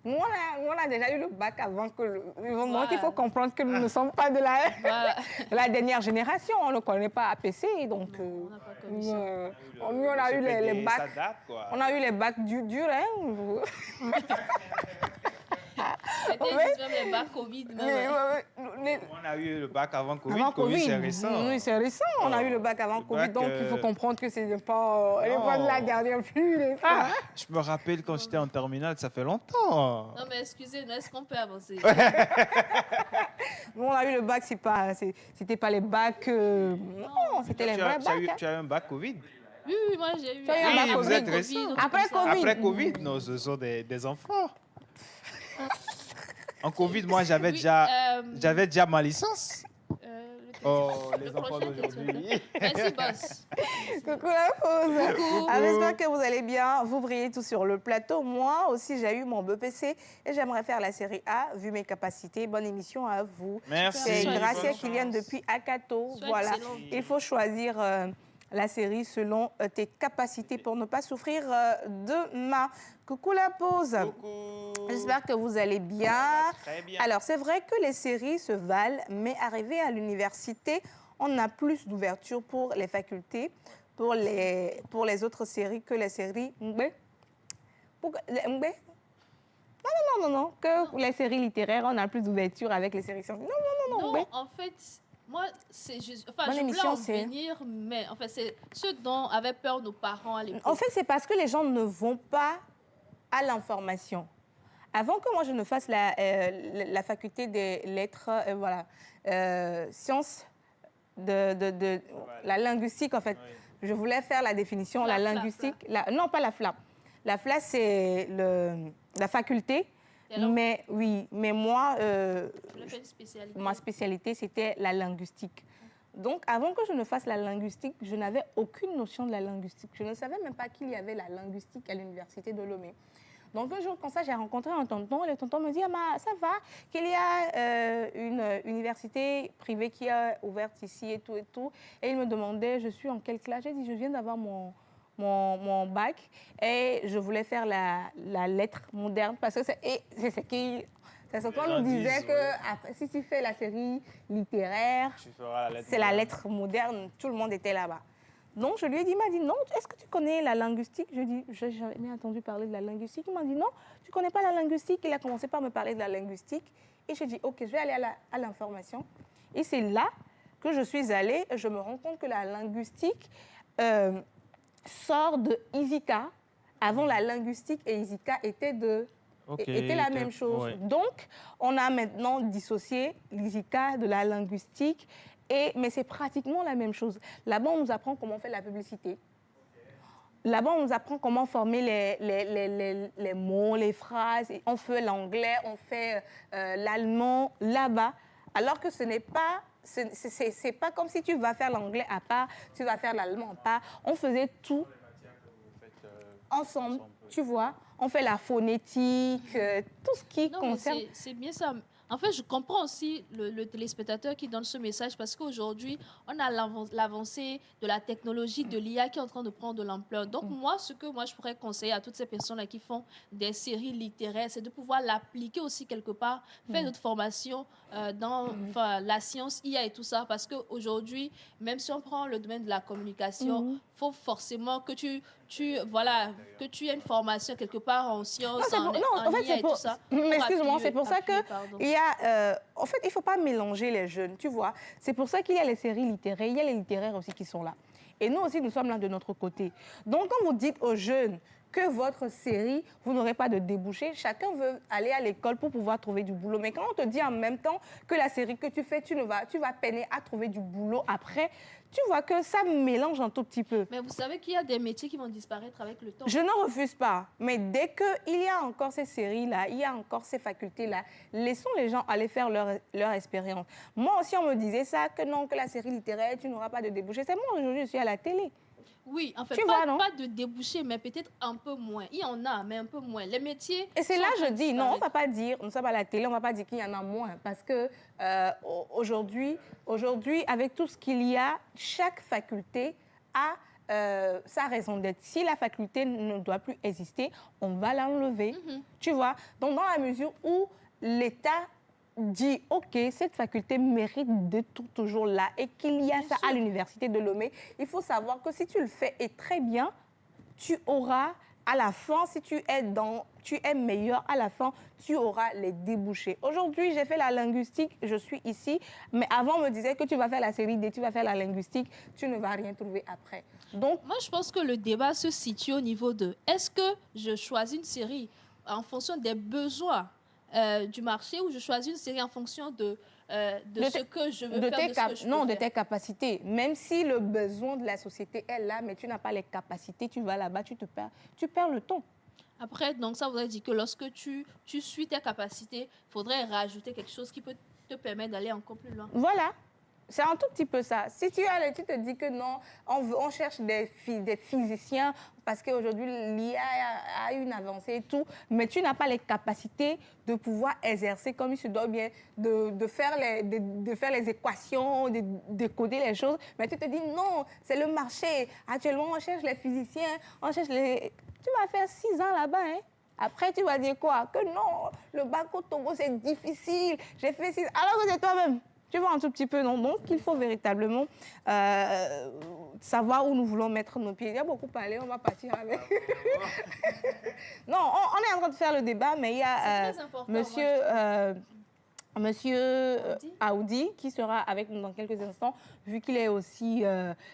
Nous, on a déjà eu le bac avant que... Donc, il faut comprendre que nous ne sommes pas de Voilà. la dernière génération. On ne connaît pas APC, donc... On n'a pas connu ça. on a eu les bacs... Ça date, quoi. On a eu les bacs durs, hein. C'était juste même les bacs Covid. On a eu le bac avant Covid. Avant Covid, Covid, c'est récent. Oui, c'est récent. On a eu le bac avant Le Covid, bac, donc il faut comprendre que ce n'est pas, pas de la dernière pluie. Je me rappelle quand j'étais en terminale, ça fait longtemps. Non, mais excusez-nous, est-ce qu'on peut avancer? On a eu le bac, c'était pas les bacs... non, c'était les vrais bacs. Tu as eu un bac Covid? Oui, moi j'ai eu. Tu as eu un bac vous Covid. êtes récent. Après Covid. Après Covid, non, ce sont des enfants. En Covid, moi, j'avais déjà ma licence. Les enfants d'aujourd'hui. Merci, boss. Coucou la pause. J'espère que vous allez bien. Vous brillez tous sur le plateau. Moi aussi, j'ai eu mon BPC et j'aimerais faire la série A, vu mes capacités. Bonne émission à vous. Merci. C'est Bonne Gracia chance. Kylian depuis Akato. Sois Voilà. excellent. Il faut choisir la série selon tes capacités pour ne pas souffrir demain. Coucou la pause. Coucou. J'espère que vous allez bien. Très bien. Alors, c'est vrai que les séries se valent, mais arrivé à l'université, on a plus d'ouverture pour les facultés, pour les autres séries que les séries Ngbe. Non. Que les séries littéraires, on a plus d'ouverture avec les séries scientifiques. Non. Non, en fait, moi, c'est juste. Enfin, Bonne je voulais émission, en c'est- venir, mais en fait, c'est ce dont avaient peur nos parents à l'époque. En fait, c'est parce que les gens ne vont pas à l'information. Avant que moi je ne fasse la faculté des lettres, sciences de la linguistique, en fait, je voulais faire la définition, la linguistique. Non, pas la FLA. La FLA, c'est la faculté. Et alors, Mais oui, mais moi, je voulais faire une spécialité. ma spécialité, c'était la linguistique. Donc, avant que je ne fasse la linguistique, je n'avais aucune notion de la linguistique. Je ne savais même pas qu'il y avait la linguistique à l'université de Lomé. Donc, un jour, comme ça, j'ai rencontré un tonton. Et le tonton me dit, ah, ça va, qu'il y a une université privée qui est ouverte ici et tout et tout. Et il me demandait, je suis en quelle classe? J'ai dit, je viens d'avoir mon bac et je voulais faire la lettre moderne parce que c'est ce qu'on nous disait que après, si tu fais la série littéraire, Tu feras la lettre c'est la moderne. lettre moderne, tout le monde était là-bas. Donc je lui ai dit, il m'a dit non, est-ce que tu connais la linguistique? Je lui ai dit, j'ai jamais entendu parler de la linguistique. Il m'a dit non, tu ne connais pas la linguistique. Il a commencé par me parler de la linguistique et j'ai dit, ok, je vais aller à l'information. Et c'est là que je suis allée et je me rends compte que la linguistique sort de Isika. Avant, la linguistique et Isika étaient la même chose. ouais. Donc, on a maintenant dissocié l'Isika de la linguistique, mais c'est pratiquement la même chose. Là-bas, on nous apprend comment faire la publicité. Là-bas, on nous apprend comment former les mots, les phrases. On fait l'anglais, on fait l'allemand là-bas. Alors que ce n'est pas... C'est pas comme si tu vas faire l'anglais à part, tu vas faire l'allemand à part. On faisait tout ensemble, tu vois. On fait la phonétique, tout ce qui Non, mais concerne... c'est bien ça. En fait, je comprends aussi le téléspectateur qui donne ce message parce qu'aujourd'hui, on a l'avancée de la technologie, de l'IA qui est en train de prendre de l'ampleur. Donc, moi, ce que je pourrais conseiller à toutes ces personnes-là qui font des séries littéraires, c'est de pouvoir l'appliquer aussi quelque part, faire notre formation dans la science, IA et tout ça. Parce qu'aujourd'hui, même si on prend le domaine de la communication, il faut forcément que tu aies une formation quelque part en sciences, en IA et tout ça. Excuse-moi, c'est pour ça que en fait, il ne faut pas mélanger les jeunes, tu vois. C'est pour ça qu'il y a les séries littéraires, il y a les littéraires aussi qui sont là. Et nous aussi, nous sommes là de notre côté. Donc, quand vous dites aux jeunes que votre série, vous n'aurez pas de débouché, chacun veut aller à l'école pour pouvoir trouver du boulot. Mais quand on te dit en même temps que la série que tu fais, tu vas peiner à trouver du boulot après, tu vois que ça mélange un tout petit peu. Mais vous savez qu'il y a des métiers qui vont disparaître avec le temps. Je n'en refuse pas. Mais dès qu'il y a encore ces séries-là, il y a encore ces facultés-là, laissons les gens aller faire leur expérience. Moi aussi, on me disait ça, que non, que la série littéraire, tu n'auras pas de débouché. C'est moi, aujourd'hui, je suis à la télé. Oui, en fait, pas de débouché, mais peut-être un peu moins. Il y en a, mais un peu moins. Les métiers... Et c'est là que je dis, non, on ne va pas dire, nous sommes à la télé, on ne va pas dire qu'il y en a moins. Parce que aujourd'hui, avec tout ce qu'il y a, chaque faculté a sa raison d'être. Si la faculté ne doit plus exister, on va l'enlever. Tu vois? Donc, dans la mesure où l'État dit, OK, cette faculté mérite d'être toujours là et qu'il y a ça à l'université de Lomé, il faut savoir que si tu le fais et très bien, tu auras à la fin, si tu es meilleur à la fin, tu auras les débouchés. Aujourd'hui, j'ai fait la linguistique, je suis ici, mais avant, on me disait que tu vas faire la série D, tu vas faire la linguistique, tu ne vas rien trouver après. Donc, moi, je pense que le débat se situe au niveau de est-ce que je choisis une série en fonction des besoins du marché ou je choisis une série en fonction de ce que je veux faire, de ce que je peux Non, faire. de tes capacités. Même si le besoin de la société est là, mais tu n'as pas les capacités, tu vas là-bas, tu perds le temps. Après, donc ça voudrait dire que lorsque tu suis tes capacités, il faudrait rajouter quelque chose qui peut te permettre d'aller encore plus loin. Voilà. C'est un tout petit peu ça. Si tu te dis que non, on cherche des physiciens parce qu'aujourd'hui, l'IA a une avancée et tout, mais tu n'as pas les capacités de pouvoir exercer comme il se doit bien, de faire les équations, de décoder les choses. Mais tu te dis non, c'est le marché. Actuellement, on cherche les physiciens, on cherche les... Tu vas faire 6 ans là-bas, hein? Après, tu vas dire quoi? Que non, le bac au Togo, c'est difficile. J'ai fait 6 ans. Alors que c'est toi-même. Tu vois un tout petit peu, non? Donc, il faut véritablement savoir où nous voulons mettre nos pieds. Il y a beaucoup parlé, on va partir avec. Non, on est en train de faire le débat, mais il y a Monsieur Aoudi, qui sera avec nous dans quelques instants, vu qu'il est aussi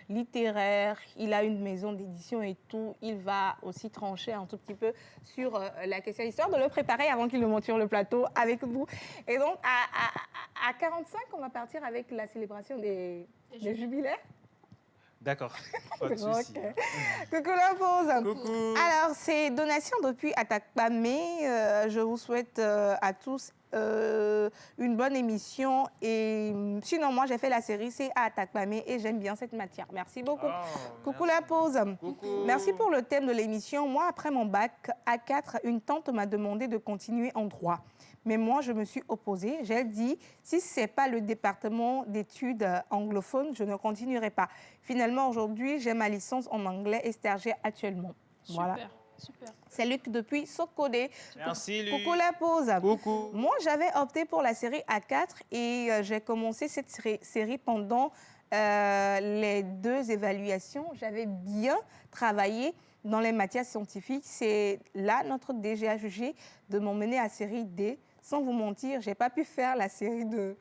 littéraire, il a une maison d'édition et tout, il va aussi trancher un tout petit peu sur la question, histoire de le préparer avant qu'il ne monte sur le plateau avec vous. Et donc, à 45, on va partir avec la célébration des jubilaires. D'accord, pas de souci. Okay. Coucou la pause. Coucou. Alors, c'est donation depuis Atakpamé. Je vous souhaite à tous une bonne émission. Et sinon, moi, j'ai fait la série, c'est à Atakpamé et j'aime bien cette matière. Merci beaucoup. Coucou la pause. Coucou. Merci pour le thème de l'émission. Moi, après mon bac A4, une tante m'a demandé de continuer en droit. Mais moi, je me suis opposée. J'ai dit, si ce n'est pas le département d'études anglophones, je ne continuerai pas. Finalement, aujourd'hui, j'ai ma licence en anglais et stagiaire actuellement. Super, voilà. super. C'est Luc depuis Sokodé. Merci, Luc. Coucou la pause. Coucou. Moi, j'avais opté pour la série A4 et j'ai commencé cette série pendant les 2 évaluations. J'avais bien travaillé dans les matières scientifiques. C'est là notre DG a jugé de m'emmener à série D. Sans vous mentir, j'ai pas pu faire la série de...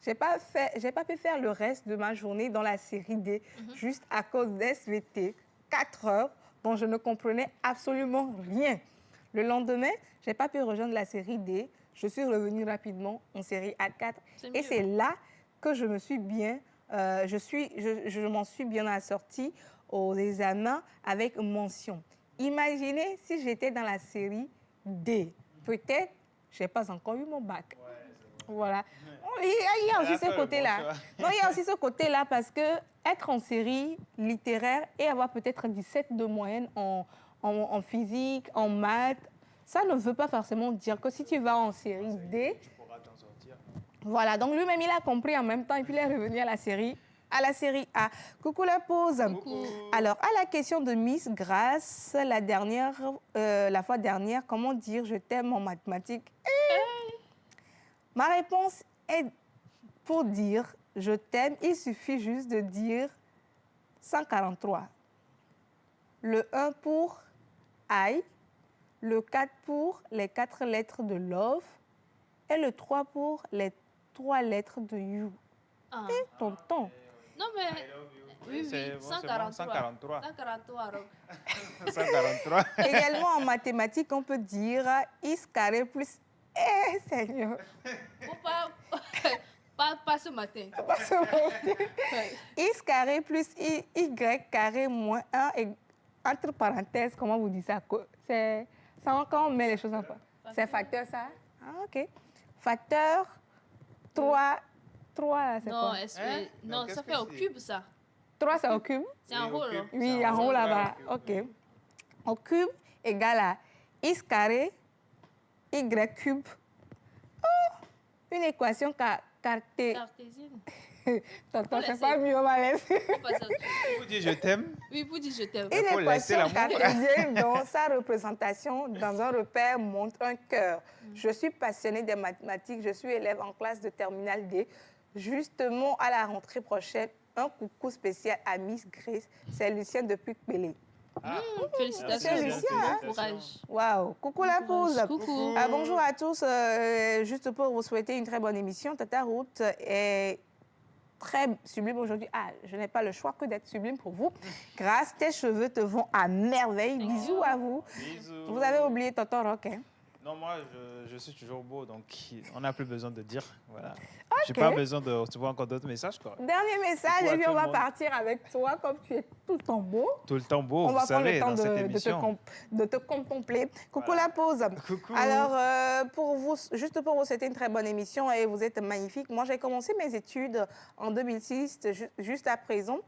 J'ai pas pu faire le reste de ma journée dans la série D, juste à cause d'SVT. 4 heures dont je ne comprenais absolument rien. Le lendemain, j'ai pas pu rejoindre la série D. Je suis revenue rapidement en série A4. Et c'est là que je me suis bien... je m'en suis bien assortie aux examens avec mention. Imaginez si j'étais dans la série D. Peut-être, je n'ai pas encore eu mon bac. Voilà. Il y a aussi ce côté-là. Non, il y a aussi ce côté-là parce que être en série littéraire et avoir peut-être 17 de moyenne en physique, en maths, ça ne veut pas forcément dire que si tu vas en série D, Voilà, donc lui-même, il a compris en même temps et puis il est revenu à la série A. Coucou la pause. Coucou. Alors, à la question de Miss Grace, la fois dernière, comment dire je t'aime en mathématiques? Ma réponse est pour dire je t'aime, il suffit juste de dire 143. Le 1 pour I, le 4 pour les 4 lettres de love et le 3 pour les 3 lettres de you. Ah. Et tonton. Non, mais. Oui, c'est oui, bon, c'est bon, 143. 143. 143, Rock. 143. Également en mathématiques, on peut dire is carré plus. Eh, Seigneur! Faut pas ce matin. X carré plus Y carré moins 1 et entre parenthèses, comment vous dites ça? C'est ça quand on met les choses en place. C'est facteur ça? Ah, ok. Facteur 3, c'est Non, quoi? non, qu'est-ce ça que fait au c'est? cube, ça. 3 c'est au cube? C'est un Oui, au rôle. cube. Hein. Oui, en haut là-bas. Ok. Au cube égale à X carré Y cube. Oh, une équation Cartésienne. Tonton, c'est laisser. pas mieux, on va laisser. Faut passer au cube. Vous dites je t'aime. Oui, vous dites je t'aime. Une faut laisser équation l'amour. cartésienne dont sa représentation dans un repère montre un cœur. Je suis passionnée des mathématiques, je suis élève en classe de terminale D. Justement, à la rentrée prochaine, un coucou spécial à Miss Grace. C'est Lucien depuis Pélé. Félicitations. C'est Lucien, hein? Bon courage. Waouh! Coucou la pause. Coucou. Bonjour à tous. Juste pour vous souhaiter une très bonne émission. Tata Route est très sublime aujourd'hui. Ah, je n'ai pas le choix que d'être sublime pour vous. Grâce, tes cheveux te vont à merveille. Bisous à vous. Bisous. Vous avez oublié Tonton Rock, hein? Non, moi, je suis toujours beau, donc on n'a plus besoin de dire. Voilà. J'ai Ok. pas besoin de recevoir encore d'autres messages, quoi. Dernier message, Coucou à et puis tout on le va monde. partir avec toi, comme tu es tout le temps beau. Tout le temps beau, On vous va prendre le savez, temps dans cette émission. de te contempler. Coucou Voilà. la pause. Coucou. Alors, pour vous, juste pour vous, c'était une très bonne émission et vous êtes magnifique. Moi, j'ai commencé mes études en 2006. Jusqu'à présent,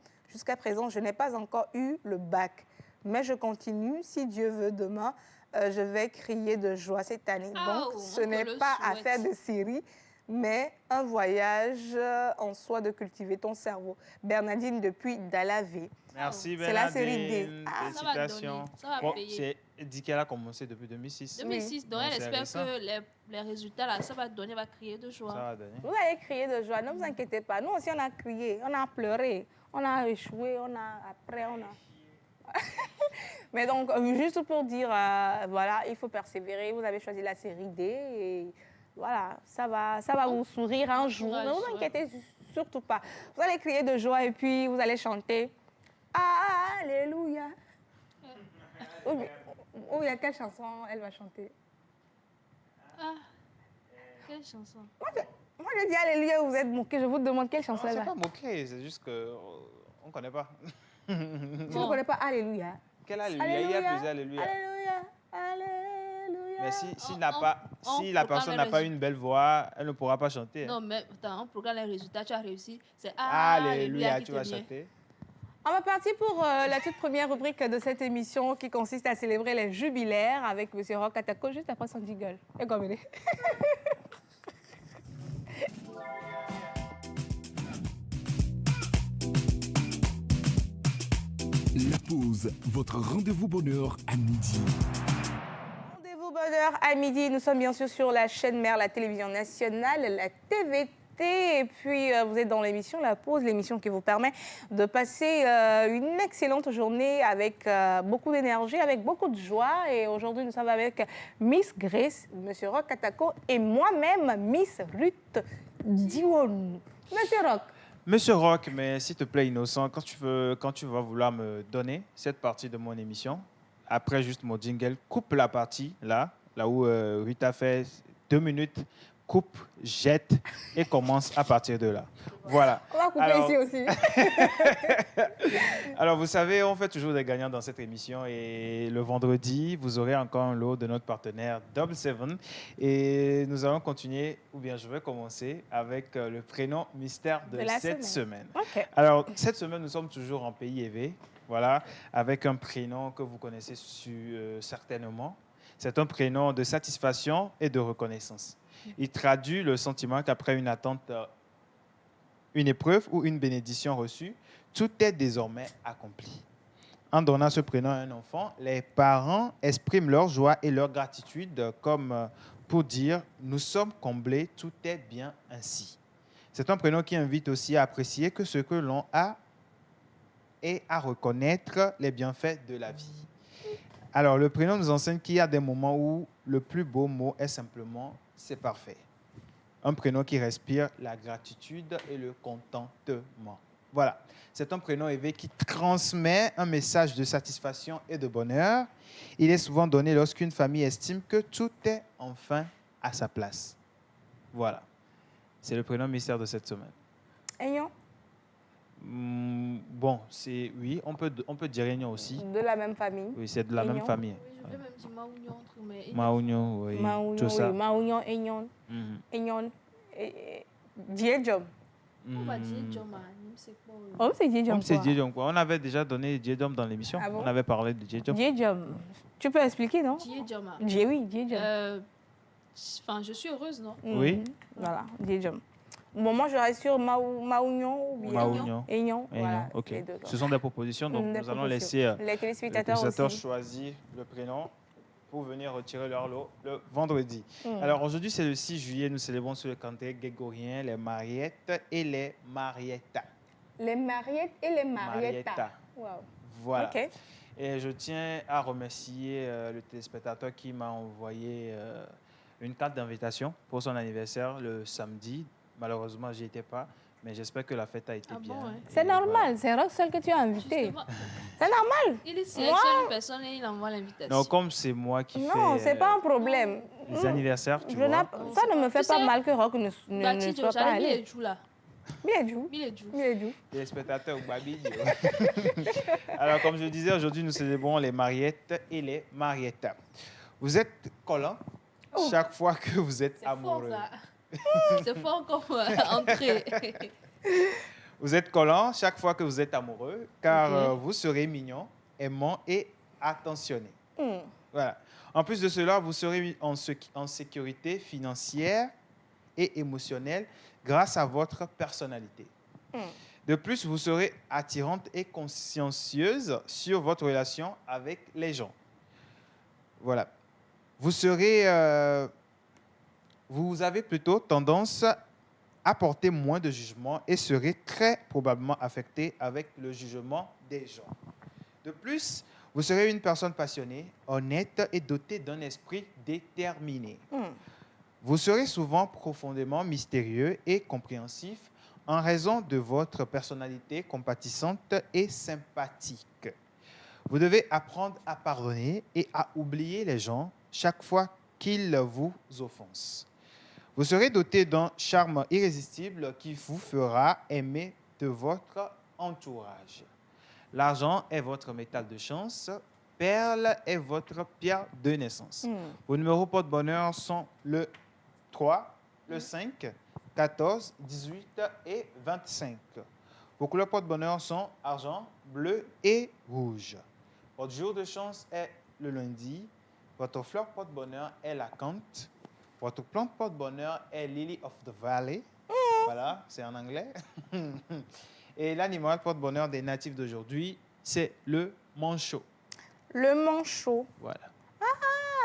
je n'ai pas encore eu le bac. Mais je continue. Si Dieu veut, demain, je vais crier de joie cette année. Oh, Donc, ce on te n'est le pas souhaite. affaire de série, mais un voyage en soi de cultiver ton cerveau. Bernadine depuis Dalavé. Merci, C'est la Bernadine. série D. Ah, ça va Félicitations. donner, ça va Bon, payer. c'est dit qu'elle a commencé depuis 2006. 2006, donc Donc, elle c'est espère récent. que les résultats, là, ça va donner, va crier de Ça joie. va donner. Vous allez crier de joie, ne vous inquiétez pas. Nous aussi, on a crié, on a pleuré, on a échoué, après, on a... Mais donc, juste pour dire, voilà, il faut persévérer. Vous avez choisi la série D et voilà, ça va vous sourire un jour. Courage, Ne vous ouais. inquiétez surtout pas. Vous allez crier de joie et puis vous allez chanter Alléluia. Oh, il y a quelle chanson elle va chanter? Ah, quelle chanson. Moi, je dis Alléluia, vous êtes moqués. Je vous demande quelle chanson Non, elle c'est va. pas moqué, c'est juste que on connaît pas. Tu ne connais pas Alléluia. Quel alléluia? Il y a plusieurs alléluia. Alléluia, Alléluia. Mais si On- la on personne proclame n'a le pas résultat. une belle voix, elle ne pourra pas chanter. Non, mais attends, on programme les résultats, tu as réussi. C'est Alléluia, qui tu te vas vient. chanter. On va partir pour la toute première rubrique de cette émission qui consiste à célébrer les jubilaires avec M. Rock Atako juste après son jingle. Et comme il est. La pause, votre rendez-vous bonheur à midi. Rendez-vous bonheur à midi. Nous sommes bien sûr sur la chaîne mère, la télévision nationale, la TVT. Et puis, vous êtes dans l'émission La Pause, l'émission qui vous permet de passer une excellente journée avec beaucoup d'énergie, avec beaucoup de joie. Et aujourd'hui, nous sommes avec Miss Grace, Monsieur Rock Atako et moi-même, Miss Ruth Diwon. Monsieur Rock. Monsieur Rock, mais s'il te plaît, innocent, quand tu vas vouloir me donner cette partie de mon émission, après juste mon jingle, coupe la partie là où Ruth a fait 2 minutes, coupe, jette et commence à partir de là. Voilà. On va couper Alors- ici aussi. Alors, vous savez, on fait toujours des gagnants dans cette émission et le vendredi, vous aurez encore un lot de notre partenaire Double Seven. Et nous allons continuer, ou bien je vais commencer avec le prénom mystère de De la cette semaine. OK. Alors, cette semaine, nous sommes toujours en pays élevé, voilà, avec un prénom que vous connaissez certainement. C'est un prénom de satisfaction et de reconnaissance. Il traduit le sentiment qu'après une attente, une épreuve ou une bénédiction reçue, tout est désormais accompli. En donnant ce prénom à un enfant, les parents expriment leur joie et leur gratitude comme pour dire « nous sommes comblés, tout est bien ainsi ». C'est un prénom qui invite aussi à apprécier que ce que l'on a et à reconnaître les bienfaits de la vie. Alors, le prénom nous enseigne qu'il y a des moments où le plus beau mot est simplement « c'est parfait ». Un prénom qui respire la gratitude et le contentement. Voilà, c'est un prénom élevé qui transmet un message de satisfaction et de bonheur. Il est souvent donné lorsqu'une famille estime que tout est enfin à sa place. Voilà, c'est le prénom mystère de cette semaine. Aignan, Bon, oui, on peut dire Aignan aussi. de la même famille. Oui, c'est de la même Aignan. famille. Oui, je vais même dire Maounion entre mais Maounion, oui. Maounion, Tout ça. oui. Maounion, Aignan. Mhm. Aignan. Diedjom. On va dire Joma, c'est pas. Oh, c'est Diedjom. Comme c'est Diedjom, quoi. On avait déjà donné Diedjom dans l'émission. Ah bon? On avait parlé de Diedjom. Diedjom. Tu peux expliquer, non? Joma. Oui, Diedjom. Enfin, je suis heureuse, non? Oui. Voilà, Diedjom. Bon, moi, je reste sur Maounion ou bien Maounion. Aignan. Voilà, Ok. les deux, quoi. Ce sont des propositions, donc Des nous allons propositions. laisser Les les téléspectateurs téléspectateurs aussi. choisir le prénom pour venir retirer leur lot le vendredi. Mm. Alors aujourd'hui, c'est le 6 juillet, nous célébrons sur le calendrier grégorien les Mariettes et les Mariettas. Les Mariettes et les Mariettas. Marietta. Wow. Voilà. Ok. Et je tiens à remercier le téléspectateur qui m'a envoyé une carte d'invitation pour son anniversaire le samedi. Malheureusement, j'y étais pas, mais j'espère que la fête a été Ah bien. bon, ouais. C'est Et normal, c'est Roxel que tu as invité. Justement, C'est normal. il sélectionne une personne et il envoie l'invitation. Non, comme c'est moi qui Non, fais c'est pas un problème. les anniversaires, tu Je n'ai- vois. Non, ça c'est ne me pas- fait tu pas sais, mal que Rock ne Bati, soit pas j'allais allé. Billet là. Bien joué. Billet Jou. Bien joué. Téléspectateurs Babi. Alors, comme je le disais, aujourd'hui, nous célébrons les Mariettes et les Mariettas. Vous êtes collants chaque fois que vous êtes C'est fort, amoureux. ça. C'est fort comme entrée. Vous êtes collant chaque fois que vous êtes amoureux, car Ok. vous serez mignon, aimant et attentionné. Hmm. Voilà. En plus de cela, vous serez en sécurité financière et émotionnelle grâce à votre personnalité. Hmm. De plus, vous serez attirante et consciencieuse sur votre relation avec les gens. Voilà. Vous avez plutôt tendance à porter moins de jugement et serez très probablement affecté avec le jugement des gens. De plus, vous serez une personne passionnée, honnête et dotée d'un esprit déterminé. Hmm. Vous serez souvent profondément mystérieux et compréhensif en raison de votre personnalité compatissante et sympathique. Vous devez apprendre à pardonner et à oublier les gens chaque fois qu'ils vous offensent. Vous serez doté d'un charme irrésistible qui vous fera aimer de votre entourage. L'argent est votre métal de chance. Perle est votre pierre de naissance. Hmm. Vos numéros porte-bonheur sont le 3, le 5, 14, 18 et 25. Vos couleurs porte-bonheur sont argent, bleu et rouge. Votre jour de chance est le lundi. Votre fleur porte-bonheur est la menthe. Votre plante porte-bonheur est Lily of the Valley. Voilà, c'est en anglais. Et l'animal porte-bonheur des natifs d'aujourd'hui, c'est le manchot. Le manchot. Voilà.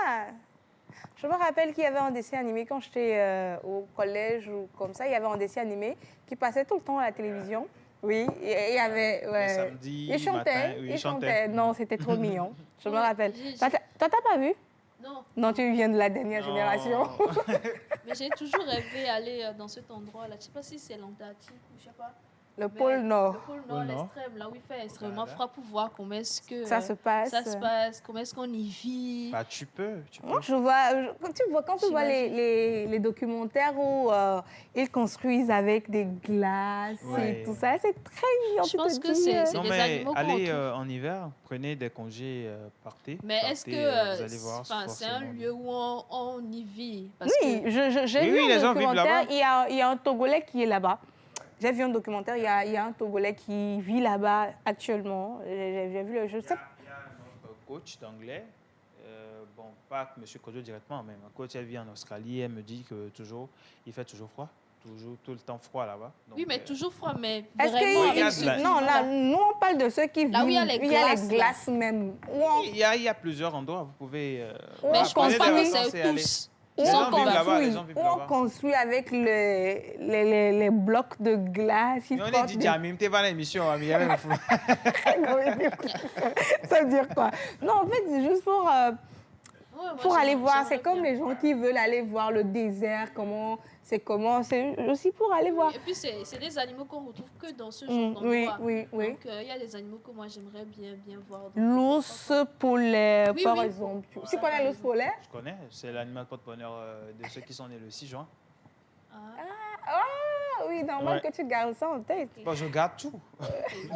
Ah, je me rappelle qu'il y avait un dessin animé quand j'étais au collège ou comme ça. Il y avait un dessin animé qui passait tout le temps à la télévision. Oui, il y avait. Le Ouais. samedi Il chantait. matin, oui, il chantait. Non, c'était trop mignon. Je me rappelle. Toi, t'as pas vu? Non, Non, tu viens de la dernière Non. génération. mais j'ai toujours rêvé d'aller dans cet endroit-là. Je ne sais pas si c'est l'Antarctique ou je sais pas. Le Mais pôle Nord. Le pôle Pôle Nord, Nord. l'extrême, là où il fait extrêmement Voilà. froid pour voir comment est-ce que Ça se passe. ça se passe, comment est-ce qu'on y vit. Bah, tu peux. Moi, quand tu vois les documentaires où ils construisent avec des glaces Ouais. et tout ça, c'est très mignon. Je tu pense te que dis, c'est Non, des mais animaux qu'on allez retrouve. en hiver, prenez des congés, partez. Mais est-ce partez, que vous allez voir, c'est un forcément. lieu où on y vit? Parce Oui, que j'ai Oui, vu oui, les un gens vivent documentaire, là-bas. il y a un Togolais qui est là-bas. J'ai vu un documentaire, il y a un Togolais qui vit là-bas actuellement. J'ai vu le jeu. Il y a notre coach d'anglais, Bon, pas M. Kojo directement, mais ma coach, elle vit en Australie. Elle me dit que il fait toujours froid. Toujours, tout le temps froid là-bas. Donc, Oui, mais toujours froid, mais Est-ce vraiment que... avec a ce de la- Non, là, climat-là. nous, on parle de ceux qui vivent... Là où il y a les glaces, là. glaces même. Où on, il y a plusieurs endroits. Vous pouvez. Mais je pense construit- pas que vacances et c'est aller. tous. où Ils Les sont gens vivent comme là-bas, les gens vivent où on là-bas. construit avec les blocs de glace. Ils Mais on est portent dit, des- Jamie, t'es pas l'émission, ami. Elle me fout. Non, mais écoute, ça veut dire quoi? Non, en fait, c'est juste pour... Ouais, moi, pour aller voir, j'aimerais c'est comme bien. les gens qui veulent aller voir le désert, c'est aussi pour aller voir. Et puis, c'est des animaux qu'on retrouve que dans ce genre Oui, d'endroit. oui, oui. Donc, il y a des animaux que moi, j'aimerais bien voir. Donc, L'ours polaire, Oui, par oui. exemple. Tu connais l'ours polaire? Je connais, c'est l'animal porte-bonheur de ceux qui sont nés le 6 juin. Ah, Ah oui, normal Ouais. que tu gardes ça en tête. Bon, je garde tout. bah,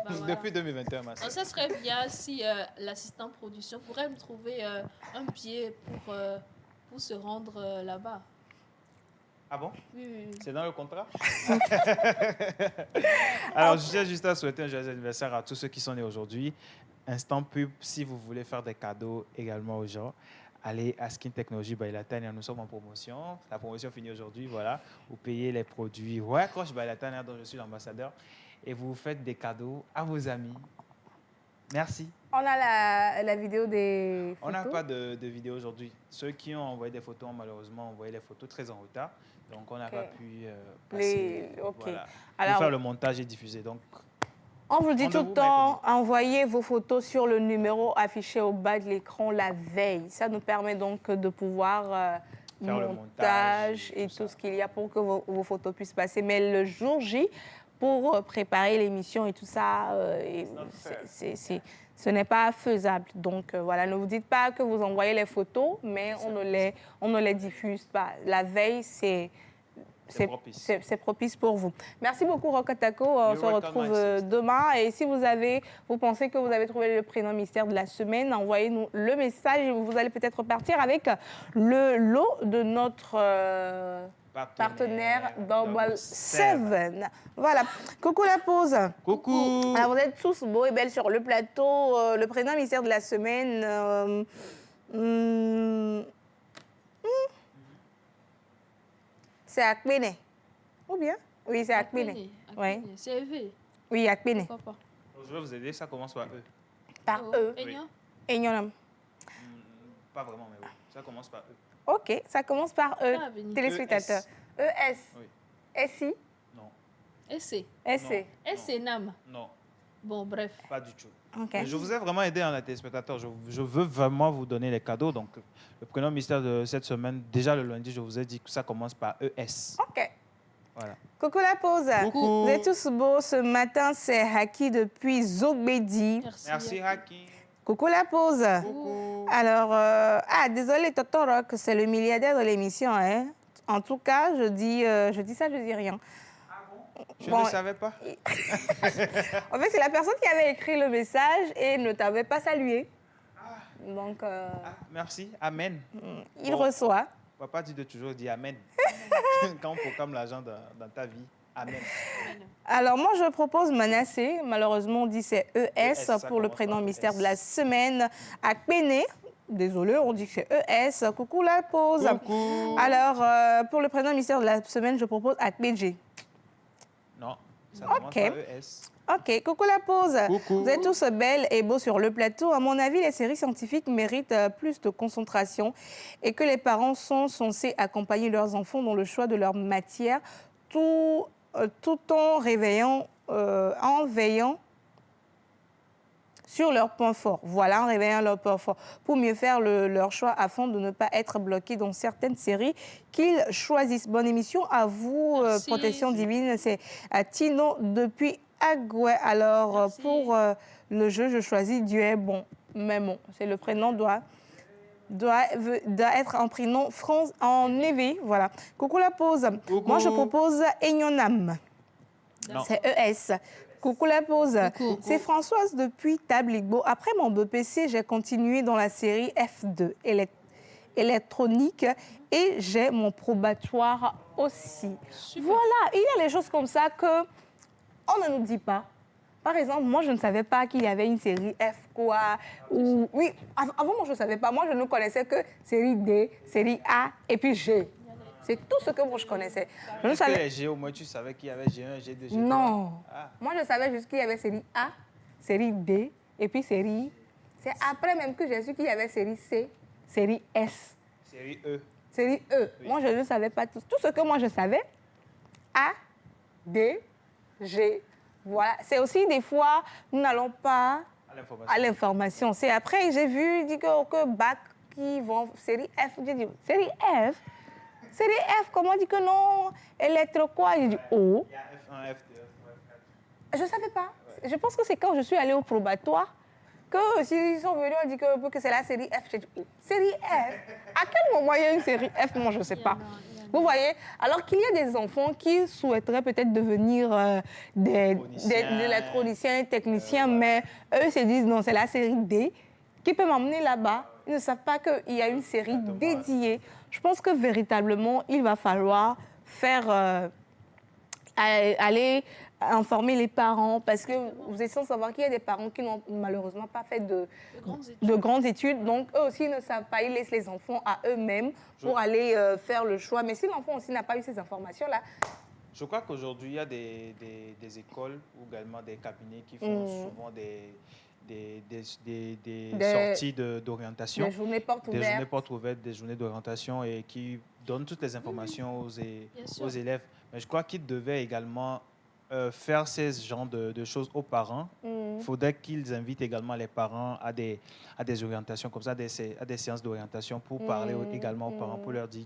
voilà. Depuis 2021, ma Donc, sœur. ça serait bien si l'assistant production pourrait me trouver un billet pour se rendre là-bas. Ah bon? Oui, oui, oui. C'est dans le contrat? Alors, je tiens juste à souhaiter un joyeux anniversaire à tous ceux qui sont nés aujourd'hui. Instant pub, si vous voulez faire des cadeaux également aux gens, allez à Skin Technology by Latania. Nous sommes en promotion. La promotion finit aujourd'hui, voilà. Vous payez les produits Croche by Latania, dont je suis l'ambassadeur, et vous faites des cadeaux à vos amis. Merci. On a la vidéo des On photos. n'a pas de vidéo aujourd'hui. Ceux qui ont envoyé des photos ont malheureusement envoyé les photos très en retard. Donc, on n'a pas pu passer. Ok. Voilà. Alors, Pour faire le montage et diffuser. Donc, on vous dit tout Rendez-vous le temps, envoyez vos photos sur le numéro affiché au bas de l'écran la veille. Ça nous permet donc de pouvoir Faire le montage montage et et tout tout ce qu'il y a pour que vos photos puissent passer. Mais le jour J, pour préparer l'émission et tout ça, ce n'est pas faisable. Donc voilà, ne vous dites pas que vous envoyez les photos, mais on ne les diffuse pas. La veille, c'est propice. c'est propice pour vous. Merci beaucoup, Rokatako. On se welcome, retrouve my sister. demain. Et si vous pensez que vous avez trouvé le prénom mystère de la semaine, envoyez-nous le message et vous allez peut-être repartir avec le lot de notre partenaire Double 7. Voilà. Coucou la pause. Coucou. Alors, vous êtes tous beaux et belles sur le plateau. Le prénom mystère de la semaine... c'est Akpene. Ou bien? Oui, c'est Akpene. Ouais. C'est élevé. Oui, Akpene. Pourquoi pas? Je vais vous aider, ça commence par E. Par Oh, E. Aignan? Aignan. Pas vraiment, mais oui. Ça commence par E. OK, ça commence par E. Ah, Béni. Téléspectateur. ES. Oui. SI. Non. SC. SC. SC Nam. Non, Bon, bref. pas du tout. OK. Mais je vous ai vraiment aidé en téléspectateur. Je veux vraiment vous donner les cadeaux. Donc, le prénom mystère de cette semaine, déjà le lundi, je vous ai dit que ça commence par ES. OK. Voilà. Coucou la pause. Coucou. Vous êtes tous beaux. Ce matin, c'est Haki depuis Zogbedi. Merci. Haki. Coucou la pause. Coucou. Alors, désolé, Totoroc, c'est le milliardaire de l'émission. Hein. En tout cas, je dis ça, je dis rien. Je Bon, ne savais pas. En fait, c'est la personne qui avait écrit le message et ne t'avait pas salué. Donc, Merci. Amen. il Bon. reçoit. Papa dit de toujours dire Amen. Quand on proclame l'argent dans ta vie, Amen. Alors, moi, je propose Manassé. Malheureusement, on dit c'est ES ça pour le commence prénom par mystère ES. de la semaine. Akpene. Désolé, on dit que c'est ES. Coucou la pause. Coucou. Alors, pour le prénom mystère de la semaine, je propose Akpedje. Non, ça commence Ok. par ES. OK, coucou la pause. Coucou. Vous êtes tous belles et beaux sur le plateau. À mon avis, les séries scientifiques méritent plus de concentration et que les parents sont censés accompagner leurs enfants dans le choix de leur matière tout en veillant sur leurs points forts. Voilà, en réveillant leurs points forts pour mieux faire leur choix afin de ne pas être bloqués dans certaines séries qu'ils choisissent. Bonne émission à vous, Merci. Protection Divine. C'est Tino depuis Agoué. Alors, Merci. pour le jeu, je choisis Dieu est bon. Mais bon, c'est le prénom doit être un prénom en éveil. Voilà. Coucou la pause. Coucou. Moi, je propose Aignonam. Non. C'est ES. Coucou la pause. Coucou. C'est Françoise depuis Tabligbo. Après mon BPC, j'ai continué dans la série F2, électronique, et j'ai mon probatoire aussi. Super. Voilà, il y a les choses comme ça que on ne nous dit pas. Par exemple, moi, je ne savais pas qu'il y avait une série F, quoi. Ou, oui, avant, moi, je ne savais pas. Moi, je ne connaissais que série D, série A et puis G. C'est tout ce que moi, je connaissais. Je ne Est-ce que savais... les G, au moins, tu savais qu'il y avait G1, G2, G3? Non. Ah. Moi, je savais juste qu'il y avait série A, série D et puis série... C'est après même que j'ai su qu'il y avait série C, série S, Série E. série E. Oui. Moi, je ne savais pas tout. Tout ce que moi, je savais, A, D, G. Voilà. C'est aussi des fois, nous n'allons pas À l'information. à l'information. C'est après, j'ai vu, dit que bac qui vont, série F. J'ai dit, série F? Série F, comment dit que non? Électro quoi? J'ai dit, oh. Il y a F1, F2, F3, F4. Je ne savais pas. Je pense que c'est quand je suis allée au probatoire que s'ils sont venus, on dit que c'est la série F. J'ai dit, oh, série F? À quel moment il y a une série F? Moi, je ne sais pas. Vous voyez? Alors qu'il y a des enfants qui souhaiteraient peut-être devenir des électroniciens, techniciens, mais eux se disent non, c'est la série D qui peut m'emmener là-bas. Ils ne savent pas qu'il y a une série dédiée. Je pense que véritablement, il va falloir faire aller informer les parents parce que vous êtes sans savoir qu'il y a des parents qui n'ont malheureusement pas fait de grandes études. Donc, eux aussi ne savent pas. Ils laissent les enfants à eux-mêmes pour aller faire le choix. Mais si l'enfant aussi n'a pas eu ces informations-là... Je crois qu'aujourd'hui, il y a des écoles ou également des cabinets qui font souvent des sorties d'orientation. Des journées portes Des ouvertes. journées portes ouvertes, des journées d'orientation et qui donnent toutes les informations aux élèves. Mais je crois qu'ils devaient également faire ces genres de choses aux parents. Il faudrait qu'ils invitent également les parents à des orientations comme ça, à des séances d'orientation pour parler également aux parents, pour leur dire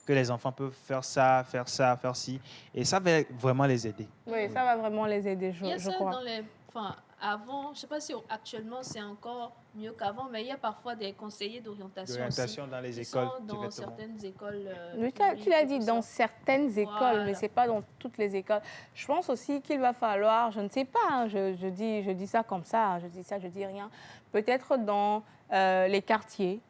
que les enfants peuvent faire ça, faire ci. Et ça va vraiment les aider. Oui, ça va vraiment les aider, Il y a je ça crois. dans les... Enfin, avant, je ne sais pas si actuellement c'est encore mieux qu'avant, mais il y a parfois des conseillers d'orientation aussi. Dans les qui écoles, sont dans directement. certaines écoles. Oui, publiques tu l'as et dit, tout dans ça. certaines écoles, mais Voilà. ce n'est pas dans toutes les écoles. Je pense aussi qu'il va falloir, je ne sais pas, hein, je dis ça comme ça, hein, je dis rien, peut-être dans les quartiers,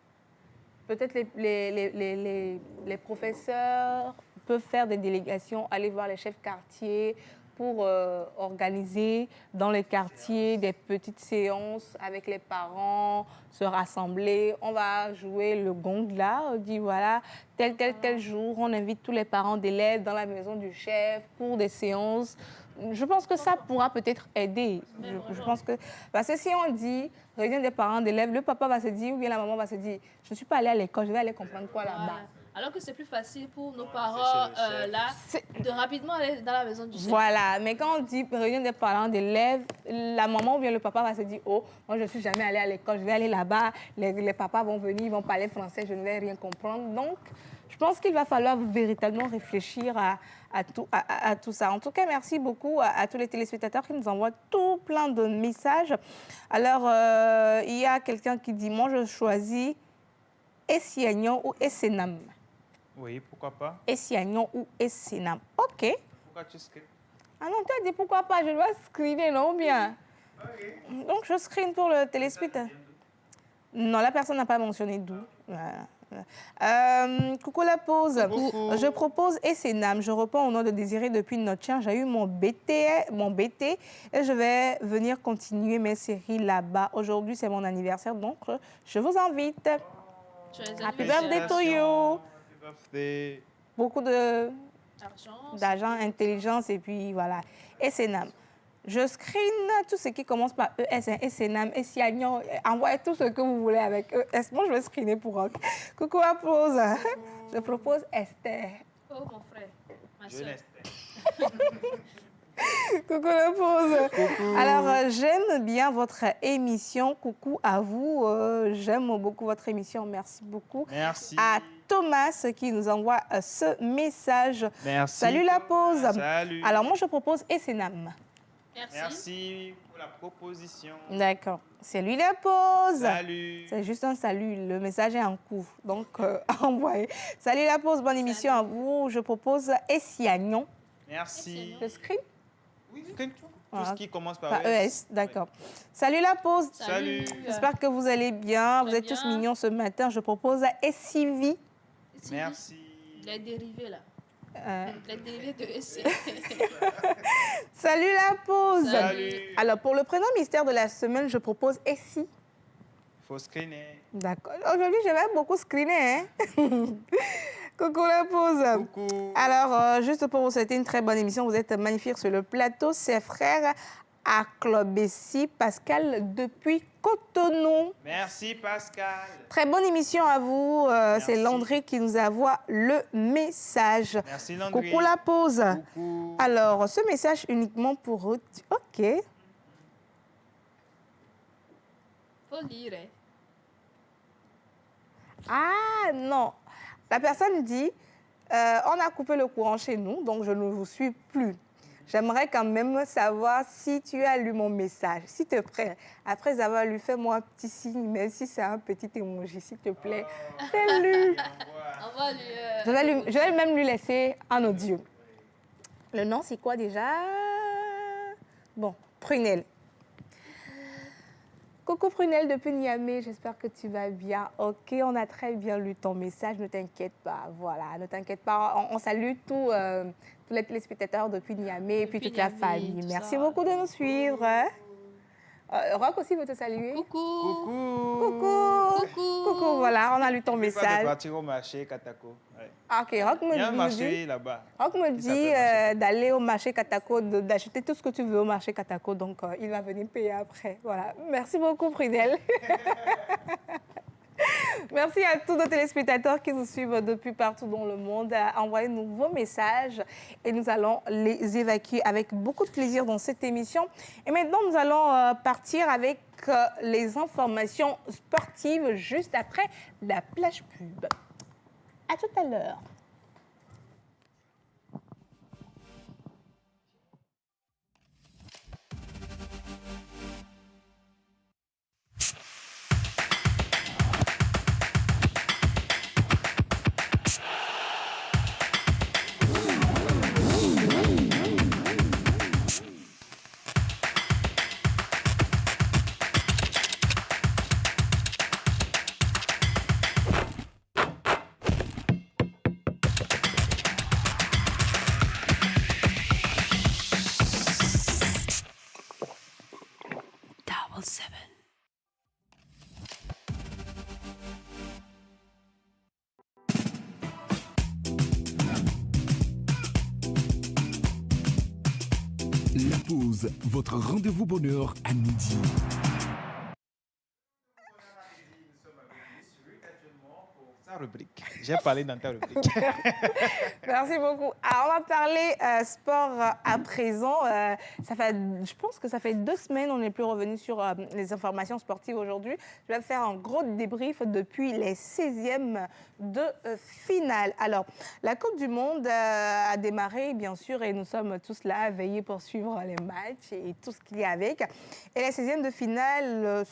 peut-être les professeurs peuvent faire des délégations, aller voir les chefs quartiers pour organiser dans les quartiers des petites séances avec les parents, se rassembler. On va jouer le gong là, on dit voilà, tel jour, on invite tous les parents d'élèves dans la maison du chef pour des séances. Je pense que ça pourra peut-être aider. Je pense que... Parce que si on dit réunion des parents d'élèves, le papa va se dire, ou bien la maman va se dire, je ne suis pas allée à l'école, je vais aller comprendre quoi là-bas. Voilà. Alors que c'est plus facile pour nos parents là de rapidement aller dans la maison du chef. Voilà, mais quand on dit réunion des parents d'élèves, la maman ou bien le papa va se dire, oh, moi je ne suis jamais allée à l'école, je vais aller là-bas, les papas vont venir, ils vont parler français, je ne vais rien comprendre. Donc, je pense qu'il va falloir véritablement réfléchir à tout ça. En tout cas, merci beaucoup à tous les téléspectateurs qui nous envoient tout plein de messages. Alors, il y a quelqu'un qui dit, moi je choisis Essiagnon ou Essenam. Oui, pourquoi pas. Essiagnon ou Essenam. OK. Pourquoi tu scriptes? Ah non, tu as dit pourquoi pas, je dois screener, non ou bien? Donc, je screen pour le téléspectateur. Non, la personne n'a pas mentionné d'où. Voilà. Coucou la pause. Coucou. Je propose Essenam. Je reprends au nom de Désiré depuis notre chien. J'ai eu mon BT et je vais venir continuer mes séries là-bas. Aujourd'hui, c'est mon anniversaire, donc je vous invite. Happy birthday to you. Happy birthday. Beaucoup d'argent, intelligence et puis voilà. Essenam. Je screen tout ce qui commence par ES, Essenam, Essiagnon. Envoyez tout ce que vous voulez avec ES. Moi, je vais screener pour Rock. Coucou, applause. Je propose Esther. Oh, mon frère, ma soeur. Coucou la pause. Coucou. Alors, j'aime bien votre émission. Coucou à vous. J'aime beaucoup votre émission. Merci beaucoup. Merci. À Thomas qui nous envoie ce message. Merci. Salut la pause. Salut. Alors, moi, je propose Essenam. Merci pour la proposition. D'accord. C'est lui la pause. Salut. C'est juste un salut. Le message est en cours. Donc, envoyez. Salut la pause. Bonne émission à vous. Je propose Essiagnon. Merci. Le script? Oui, tout ce qui commence par ES. D'accord. Salut la pause. Salut. J'espère que vous allez bien. Vous êtes tous mignons ce matin. Je propose Essivi. Merci. Les dérivés là. Les dérivés de EC. Salut la pause. Salut. Alors, pour le prénom mystère de la semaine, je propose Essie. Faut screener. D'accord. Aujourd'hui, je vais beaucoup screener. Hein? Coucou la pause. Coucou. Alors, juste pour vous souhaiter une très bonne émission, vous êtes magnifiques sur le plateau. C'est frère Aklobessi Pascal depuis Cotonou. Merci Pascal. Très bonne émission à vous. C'est Landry qui nous envoie le message. Merci Landry. Coucou la pause. Coucou. Alors, ce message uniquement pour eux. OK. Faut lire. Hein. Ah non. La personne dit, on a coupé le courant chez nous, donc je ne vous suis plus. J'aimerais quand même savoir si tu as lu mon message. S'il te plaît, après avoir lu, fais-moi un petit signe, même si c'est un petit emoji, s'il te plaît. J'ai lu. Je vais même lui laisser en audio. Le nom, c'est quoi déjà? Bon, Prunelle. Coucou Prunelle depuis Niamey, j'espère que tu vas bien. Ok, on a très bien lu ton message, ne t'inquiète pas. Voilà, ne t'inquiète pas. On salue tous les téléspectateurs depuis Niamey et puis toute la famille. Merci beaucoup de nous suivre. Rock aussi veut te saluer. Coucou. Coucou. Coucou. Coucou. Coucou, voilà, on a lu ton N'oublie pas de message. partir au marché Katako. Ouais. Ah, ok, Rock Il y a un me marché dit... là-bas. Rock me Qui dit s'appelle marché. d'aller au marché Katako, d'acheter tout ce que tu veux au marché Katako. Donc, il va venir payer après. Voilà. Merci beaucoup, Prunelle. Merci à tous nos téléspectateurs qui nous suivent depuis partout dans le monde. Envoyez-nous vos messages et nous allons les évacuer avec beaucoup de plaisir dans cette émission. Et maintenant, nous allons partir avec les informations sportives juste après la plage pub. À tout à l'heure. La pause, votre rendez-vous bonheur à midi. Rubrique. J'ai parlé dans ta rubrique. Merci beaucoup. Alors, on va parler sport à présent. Je pense que ça fait 2 semaines, on n'est plus revenu sur les informations sportives aujourd'hui. Je vais faire un gros débrief depuis les 16e de finale. Alors, la Coupe du Monde a démarré, bien sûr, et nous sommes tous là à veiller pour suivre les matchs et tout ce qu'il y a avec. Et les 16e de finale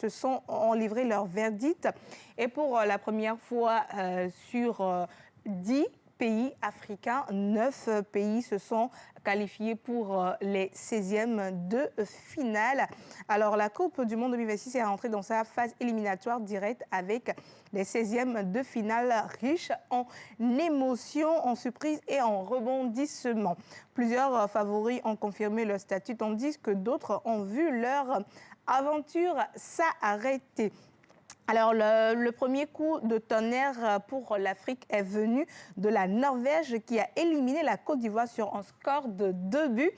ont livré leur verdict. Et pour la première fois sur 10 pays africains, 9 pays se sont qualifiés pour les 16e de finale. Alors, la Coupe du Monde 2026 est rentrée dans sa phase éliminatoire directe avec les 16e de finale riches en émotions, en surprises et en rebondissements. Plusieurs favoris ont confirmé leur statut, tandis que d'autres ont vu leur aventure s'arrêter. Alors, le premier coup de tonnerre pour l'Afrique est venu de la Norvège qui a éliminé la Côte d'Ivoire sur un score de 2-1.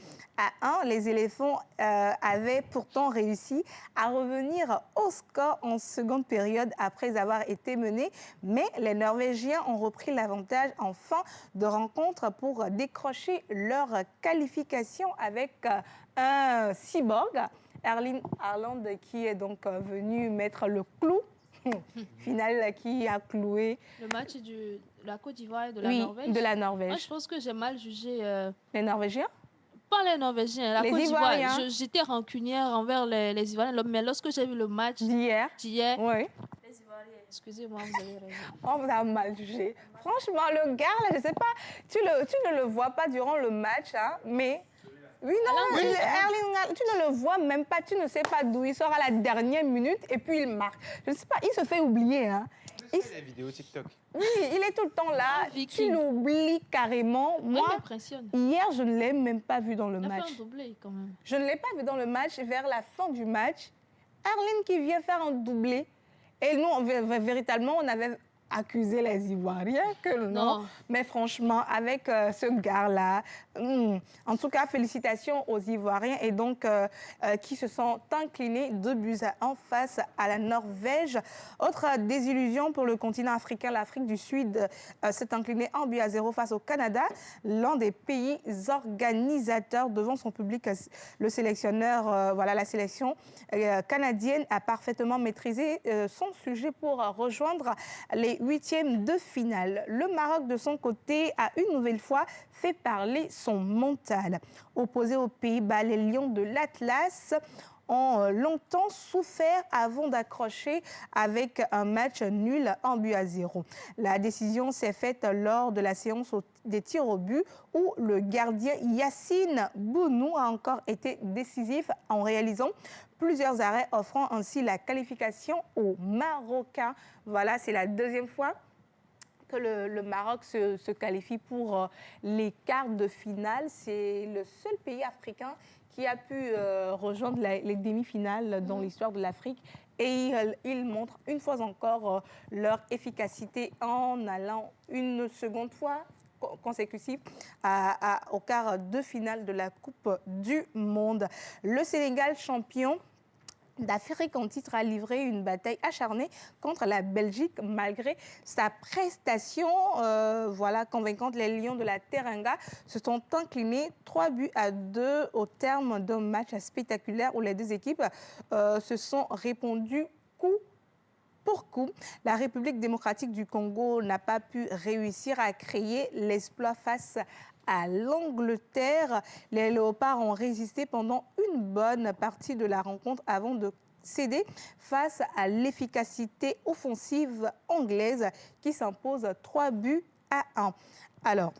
Les éléphants avaient pourtant réussi à revenir au score en seconde période après avoir été menés. Mais les Norvégiens ont repris l'avantage en fin de rencontre pour décrocher leur qualification avec un cyborg, Erling Haaland, qui est donc venu mettre le clou. Finale qui a cloué. Le match de la Côte d'Ivoire et de la Norvège. Oui, de la Norvège. Moi, je pense que j'ai mal jugé. Les Norvégiens? Pas les Norvégiens, la Les Côte d'Ivoire. Ivoiriens. J'étais rancunière envers les Ivoiriens, mais lorsque j'ai vu le match d'hier, oui. Les Ivoiriens, excusez-moi, vous avez raison. On vous a mal jugé. Franchement, le gars, là, je sais pas, tu ne le vois pas durant le match, hein, mais Oui, non, Erling Haaland, tu ne le vois même pas, tu ne sais pas d'où il sort à la dernière minute et puis il marque. Je ne sais pas, il se fait oublier. Hein. Il fait des vidéos TikTok. Oui, il est tout le temps là. Viking. Tu l'oublies carrément. Moi, Moi, il m'impressionne. hier, je ne l'ai même pas vu dans le Il a match. fait un doublé quand même. Je ne l'ai pas vu dans le match. Vers la fin du match, Erling qui vient faire un doublé. Et nous, véritablement, on avait accusé les Ivoiriens que non. Mais franchement, avec ce gars-là, en tout cas, félicitations aux Ivoiriens et donc qui se sont inclinés 2-1 face à la Norvège. Autre désillusion pour le continent africain, l'Afrique du Sud s'est inclinée 1-0 face au Canada, l'un des pays organisateurs devant son public. Le sélectionneur, voilà, la sélection canadienne a parfaitement maîtrisé son sujet pour rejoindre les huitièmes de finale. Le Maroc, de son côté, a une nouvelle fois fait parler son mental. Opposé aux Pays-Bas, les Lions de l'Atlas ont longtemps souffert avant d'accrocher avec un match nul 1-0. La décision s'est faite lors de la séance des tirs au but où le gardien Yacine Bounou a encore été décisif en réalisant plusieurs arrêts, offrant ainsi la qualification aux Marocains. Voilà, c'est la deuxième fois que le Maroc se qualifie pour les quarts de finale. C'est le seul pays africain qui a pu rejoindre les demi-finales dans l'histoire de l'Afrique. Et ils montrent une fois encore leur efficacité en allant une seconde fois consécutive au quart de finale de la Coupe du Monde. Le Sénégal, champion d'Afrique en titre, a livré une bataille acharnée contre la Belgique malgré sa prestation convaincante. Les Lions de la Teranga se sont inclinés 3-2 au terme d'un match spectaculaire où les deux équipes se sont répondues coup pour coup. La République démocratique du Congo n'a pas pu réussir à créer l'exploit face à l'Angleterre. Les Léopards ont résisté pendant une bonne partie de la rencontre avant de céder face à l'efficacité offensive anglaise qui s'impose 3-1. Alors,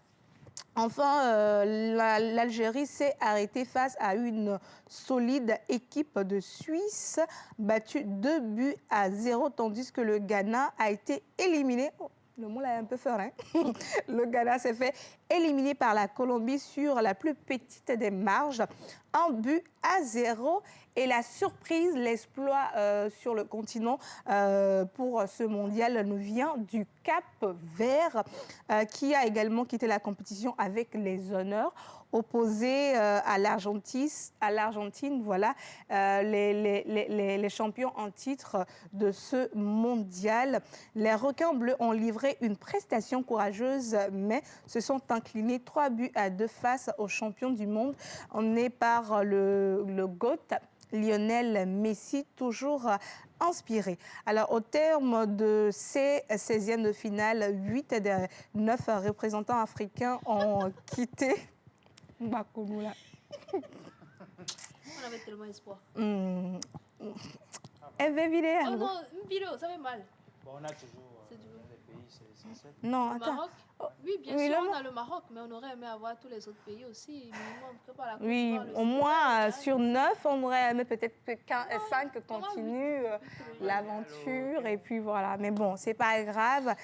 enfin, l'Algérie s'est arrêtée face à une solide équipe de Suisse, battue 2-0, tandis que le Ghana a été éliminé. Le mot là est un peu fort, hein. Le Ghana s'est fait éliminer par la Colombie sur la plus petite des marges, 1-0. Et la surprise, l'exploit sur le continent pour ce mondial nous vient du Cap-Vert, qui a également quitté la compétition avec les honneurs. Opposé à l'Argentine, voilà, les champions en titre de ce mondial. Les requins bleus ont livré une prestation courageuse, mais se sont inclinés 3-2 face aux champions du monde. On est par le GOAT, Lionel Messi, toujours inspiré. Alors, au terme de ces 16e de finale, 8 des 9 représentants africains ont quitté. Bakoulou là. On avait tellement espoir. vidéo. Oh non, une vidéo, ça fait mal. Bon, on a toujours les pays, c'est ça. Non, Le attends. Maroc. Oui, bien sûr, on a le Maroc, mais on aurait aimé avoir tous les autres pays aussi. Minimum, que par la Côte Oui, d'Ivoire, le au Sénégal, moins le sur Ghana. 9, on aurait aimé peut-être que 5 comment continuent l'aventure. Et puis voilà. Mais bon, c'est pas grave.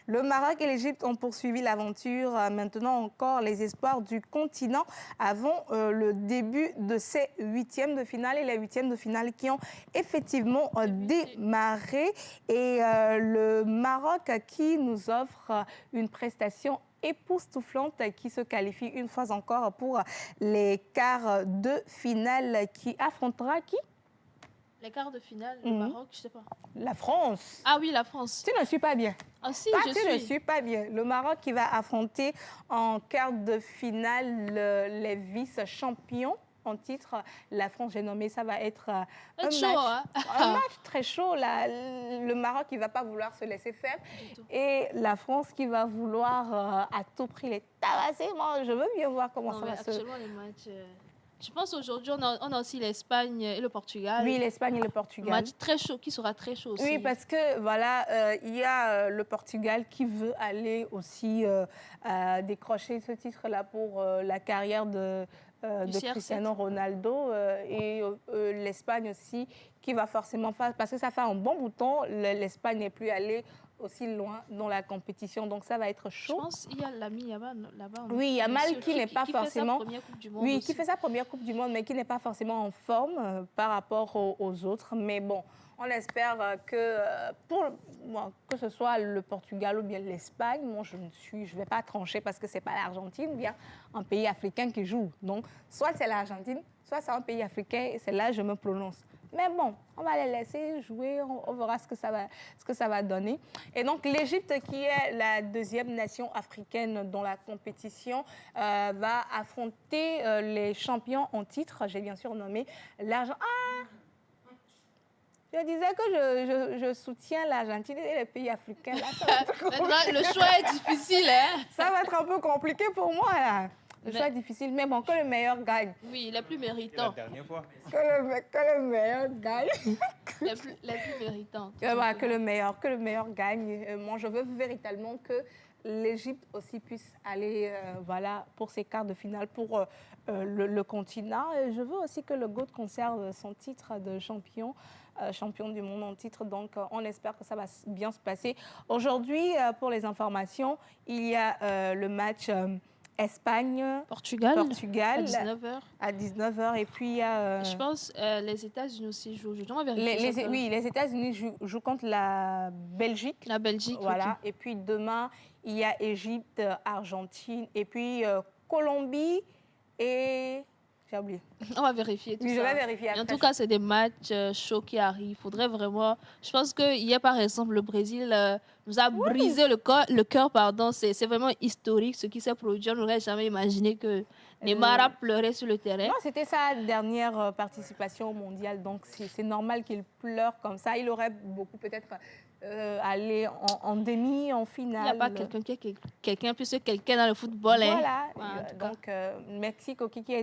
Le Maroc et l'Égypte ont poursuivi l'aventure. Maintenant encore, les espoirs du continent avant le début de ces 8e de finale et les 8e de finale qui ont effectivement démarré. Et le Maroc qui nous offre une prestation époustouflante qui se qualifie une fois encore pour les quarts de finale qui affrontera qui? Les quarts de finale, le Maroc, je sais pas. La France. Ah oui, la France. Tu ne suis pas bien. Ah si, Toi, je tu ne suis. suis pas bien. Le Maroc qui va affronter en quart de finale les vice-champions en titre. La France, j'ai nommé, ça va être un chaud, match, hein? un match très chaud. Là. Le Maroc qui ne va pas vouloir se laisser faire. Et la France qui va vouloir à tout prix les tabasser. Moi, je veux bien voir comment Non, ça mais va se... actuellement, les matchs... Je pense aujourd'hui, on a aussi l'Espagne et le Portugal. Oui, l'Espagne et le Portugal. Match très chaud, qui sera très chaud aussi. Oui, parce que voilà, il y a le Portugal qui veut aller aussi décrocher ce titre-là pour la carrière de CR7. Cristiano Ronaldo et l'Espagne aussi qui va forcément faire, parce que ça fait un bon bout de temps, l'Espagne n'est plus allée aussi loin dans la compétition, donc ça va être Je chaud. pense qu'il y a l'ami là-bas. Oui, Yamal Monsieur qui n'est pas forcément... Qui fait sa première Coupe du Monde Oui, aussi. qui fait sa première Coupe du Monde, mais qui n'est pas forcément en forme par rapport aux autres. Mais bon, on espère que que ce soit le Portugal ou bien l'Espagne, moi je ne vais pas trancher parce que ce n'est pas l'Argentine ou bien un pays africain qui joue. Donc, soit c'est l'Argentine, soit c'est un pays africain et c'est là que je me prononce. Mais bon, on va les laisser jouer, on verra ce que ça va donner. Et donc, l'Égypte, qui est la deuxième nation africaine dans la compétition, va affronter les champions en titre. J'ai bien sûr nommé l'Argentine. Ah! Je disais que je soutiens l'Argentine et les pays africains. Là, ça va être Maintenant, le choix est difficile, hein? Ça va être un peu compliqué pour moi, là. Le choix est difficile, mais bon, que le meilleur gagne. Oui, les plus La méritants. dernière fois. Que le meilleur gagne. Les plus méritants. Que le meilleur gagne. Moi, je veux véritablement que l'Égypte aussi puisse aller pour ses quarts de finale pour le continent. Et je veux aussi que le GOAT conserve son titre de champion du monde en titre. Donc, on espère que ça va bien se passer. Aujourd'hui, pour les informations, il y a le match Espagne-Portugal à 19h. Et puis, il y a... Je pense les États-Unis aussi jouent. Je dois vérifier. les États-Unis jouent contre la Belgique. La Belgique, voilà. okay. Et puis demain, il y a Égypte, Argentine, et puis Colombie et... J'ai oublié. On va vérifier tout ça. Je vais vérifier après. En tout cas, c'est des matchs chauds qui arrivent. Il faudrait vraiment... Je pense que hier, par exemple, le Brésil nous a brisé le cœur. C'est vraiment historique ce qui s'est produit. On n'aurait jamais imaginé que Neymar a pleuré sur le terrain. Non, c'était sa dernière participation au mondial. Donc, c'est normal qu'il pleure comme ça. Il aurait beaucoup peut-être... aller en demi, en finale. Il n'y a pas quelqu'un plus que quelqu'un dans le football. Voilà. Hein. Donc, Mexique qui a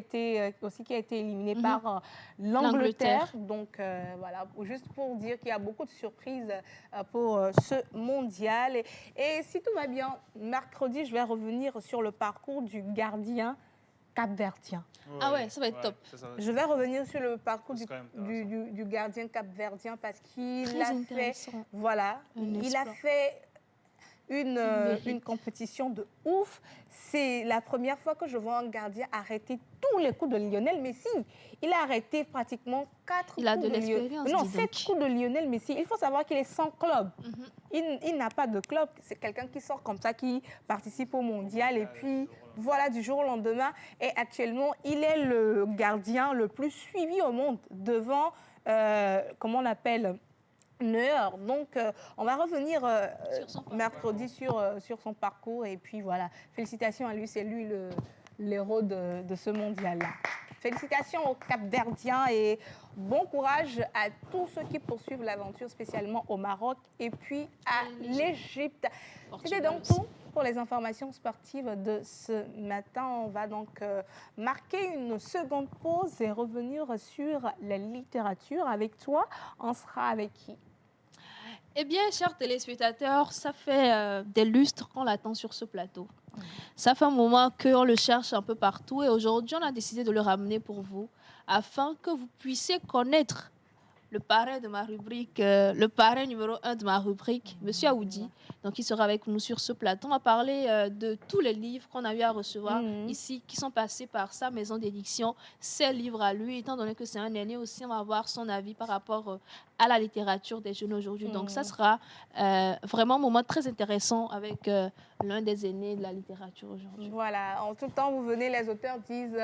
été éliminé par l'Angleterre. Donc, voilà, juste pour dire qu'il y a beaucoup de surprises pour ce mondial. Et si tout va bien, mercredi, je vais revenir sur le parcours du gardien capverdien. Ah ouais, ça va être top. Je vais revenir sur le parcours du gardien capverdien parce qu'il a fait, il a fait une compétition de ouf. C'est la première fois que je vois un gardien arrêter tous les coups de Lionel Messi. Il a arrêté pratiquement 7 coups de Lionel Messi. Il faut savoir qu'il est sans club. Il n'a pas de club. C'est quelqu'un qui sort comme ça, qui participe au mondial et puis voilà, du jour au lendemain. Et actuellement, il est le gardien le plus suivi au monde devant, comment on appelle, Neuer. Donc, on va revenir mercredi sur son parcours. Et puis voilà, félicitations à lui. C'est lui l'héros de ce mondial-là. Félicitations aux Cap-Verdiens et bon courage à tous ceux qui poursuivent l'aventure, spécialement au Maroc et puis à l'Égypte. C'était donc tout pour les informations sportives de ce matin. On va donc marquer une seconde pause et revenir sur la littérature. Avec toi, on sera avec qui ? Eh bien, chers téléspectateurs, ça fait des lustres qu'on l'attend sur ce plateau. Ça fait un moment qu'on le cherche un peu partout et aujourd'hui, on a décidé de le ramener pour vous afin que vous puissiez connaître le parrain de ma rubrique, le parrain numéro 1 de ma rubrique, Monsieur Aoudi. Donc, il sera avec nous sur ce plateau. On va parler de tous les livres qu'on a eu à recevoir ici, qui sont passés par sa maison d'édition, ses livres à lui. Étant donné que c'est un aîné aussi, on va avoir son avis par rapport à la littérature des jeunes aujourd'hui. Donc, ça sera vraiment un moment très intéressant avec l'un des aînés de la littérature aujourd'hui. Voilà, en tout temps, vous venez, les auteurs disent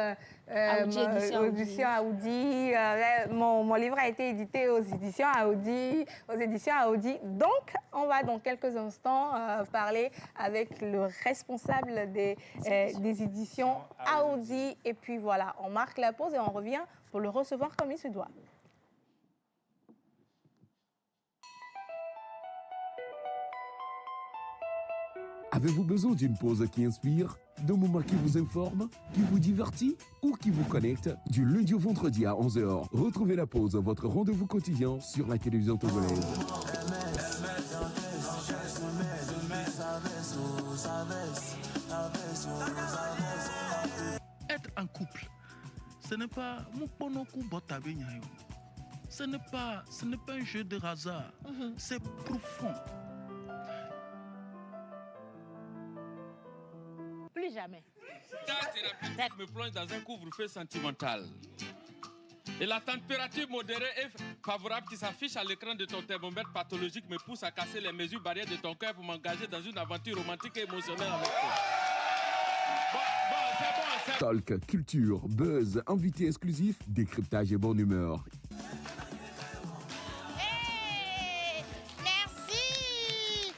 édition Aoudi. Mon livre a été édité aux éditions Aoudi. Donc, on va dans quelques instants parler avec le responsable des éditions Aoudi. Et puis voilà, on marque la pause et on revient pour le recevoir comme il se doit. Avez-vous besoin d'une pause qui inspire, d'un moment qui vous informe, qui vous divertit ou qui vous connecte? Du lundi au vendredi à 11h, retrouvez la pause, votre rendez-vous quotidien sur la télévision togolaise. Être en couple, ce n'est pas ce n'est pas un jeu de hasard, c'est profond. Plus jamais. Ta thérapeutique me plonge dans un couvre-feu sentimental. Et la température modérée et favorable qui s'affiche à l'écran de ton thermomètre pathologique me pousse à casser les mesures barrières de ton cœur pour m'engager dans une aventure romantique et émotionnelle avec toi. C'est bon. Talk, culture, buzz, invité exclusif, décryptage et bonne humeur. Merci.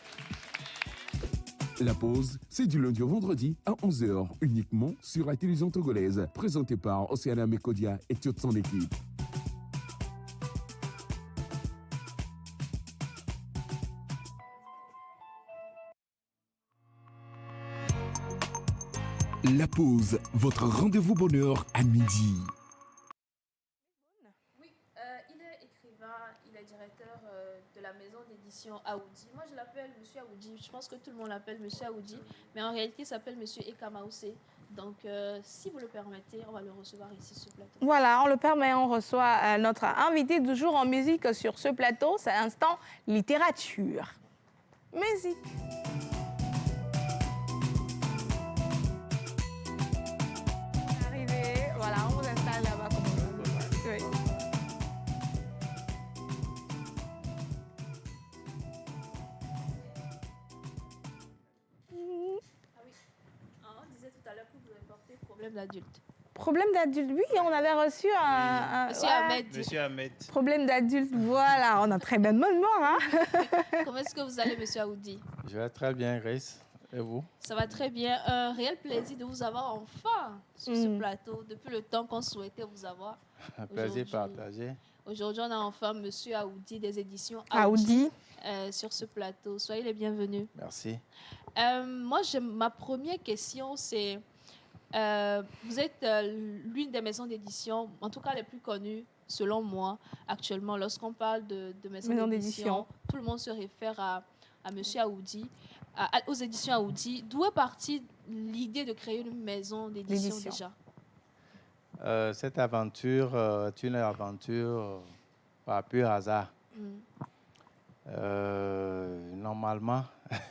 La pause, c'est du lundi au vendredi à 11h, uniquement sur la télévision togolaise, présentée par Océana Mekodia et toute son équipe. La pause, votre rendez-vous bonheur à midi. Oui, il est écrivain, il est directeur de la maison d'édition Aoudi. Moi, je l'appelle Monsieur Aoudi. Je pense que tout le monde l'appelle Monsieur Aoudi, mais en réalité, il s'appelle Monsieur Ekamaousé. Donc, si vous le permettez, on va le recevoir ici sur ce plateau. Voilà, on le permet, on reçoit notre invité du jour en musique sur ce plateau. C'est Instant Littérature. Musique. Arrivé, voilà, on vous installe là-bas comme on veut. Oui. Ah oui, on disait tout à l'heure que vous avez porté problème d'adulte. Problème d'adulte, oui, on avait reçu un Monsieur ouais. Ahmed, Monsieur Ahmed, Problème d'adulte, voilà, on a très bonne mémoire. Hein. comment est-ce que vous allez, Monsieur Aoudi? Je vais très bien, Grace. Et vous? Ça va très bien. Un réel plaisir de vous avoir enfin sur ce Mm. plateau, depuis le temps qu'on souhaitait vous avoir. Un plaisir Aujourd'hui. partagé. Aujourd'hui, on a enfin Monsieur Aoudi des éditions Aoudi. sur ce plateau. Soyez les bienvenus. Merci. Moi, ma première question, c'est vous êtes l'une des maisons d'édition, en tout cas les plus connues, selon moi, actuellement. Lorsqu'on parle de maisons Maison d'édition, d'édition. tout le monde se réfère à Monsieur Aoudi, aux éditions Aoudi. D'où est partie l'idée de créer une maison d'édition D'édition. déjà? Cette aventure est une aventure par pur hasard. Mm. Normalement,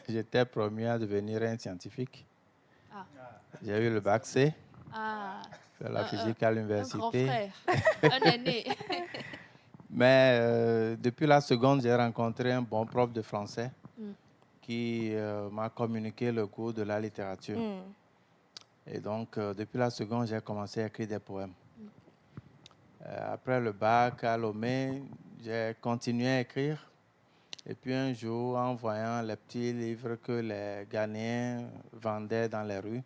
j'étais promis à devenir un scientifique. Ah. J'ai eu le bac C, Ah, fait la physique à un grand l'université. frère, un aîné. Mais depuis la seconde, j'ai rencontré un bon prof de français Mm. qui m'a communiqué le goût de la littérature. Mm. Et donc, depuis la seconde, j'ai commencé à écrire des poèmes. Après le bac à Lomé, j'ai continué à écrire. Et puis un jour, en voyant les petits livres que les Ghanéens vendaient dans les rues,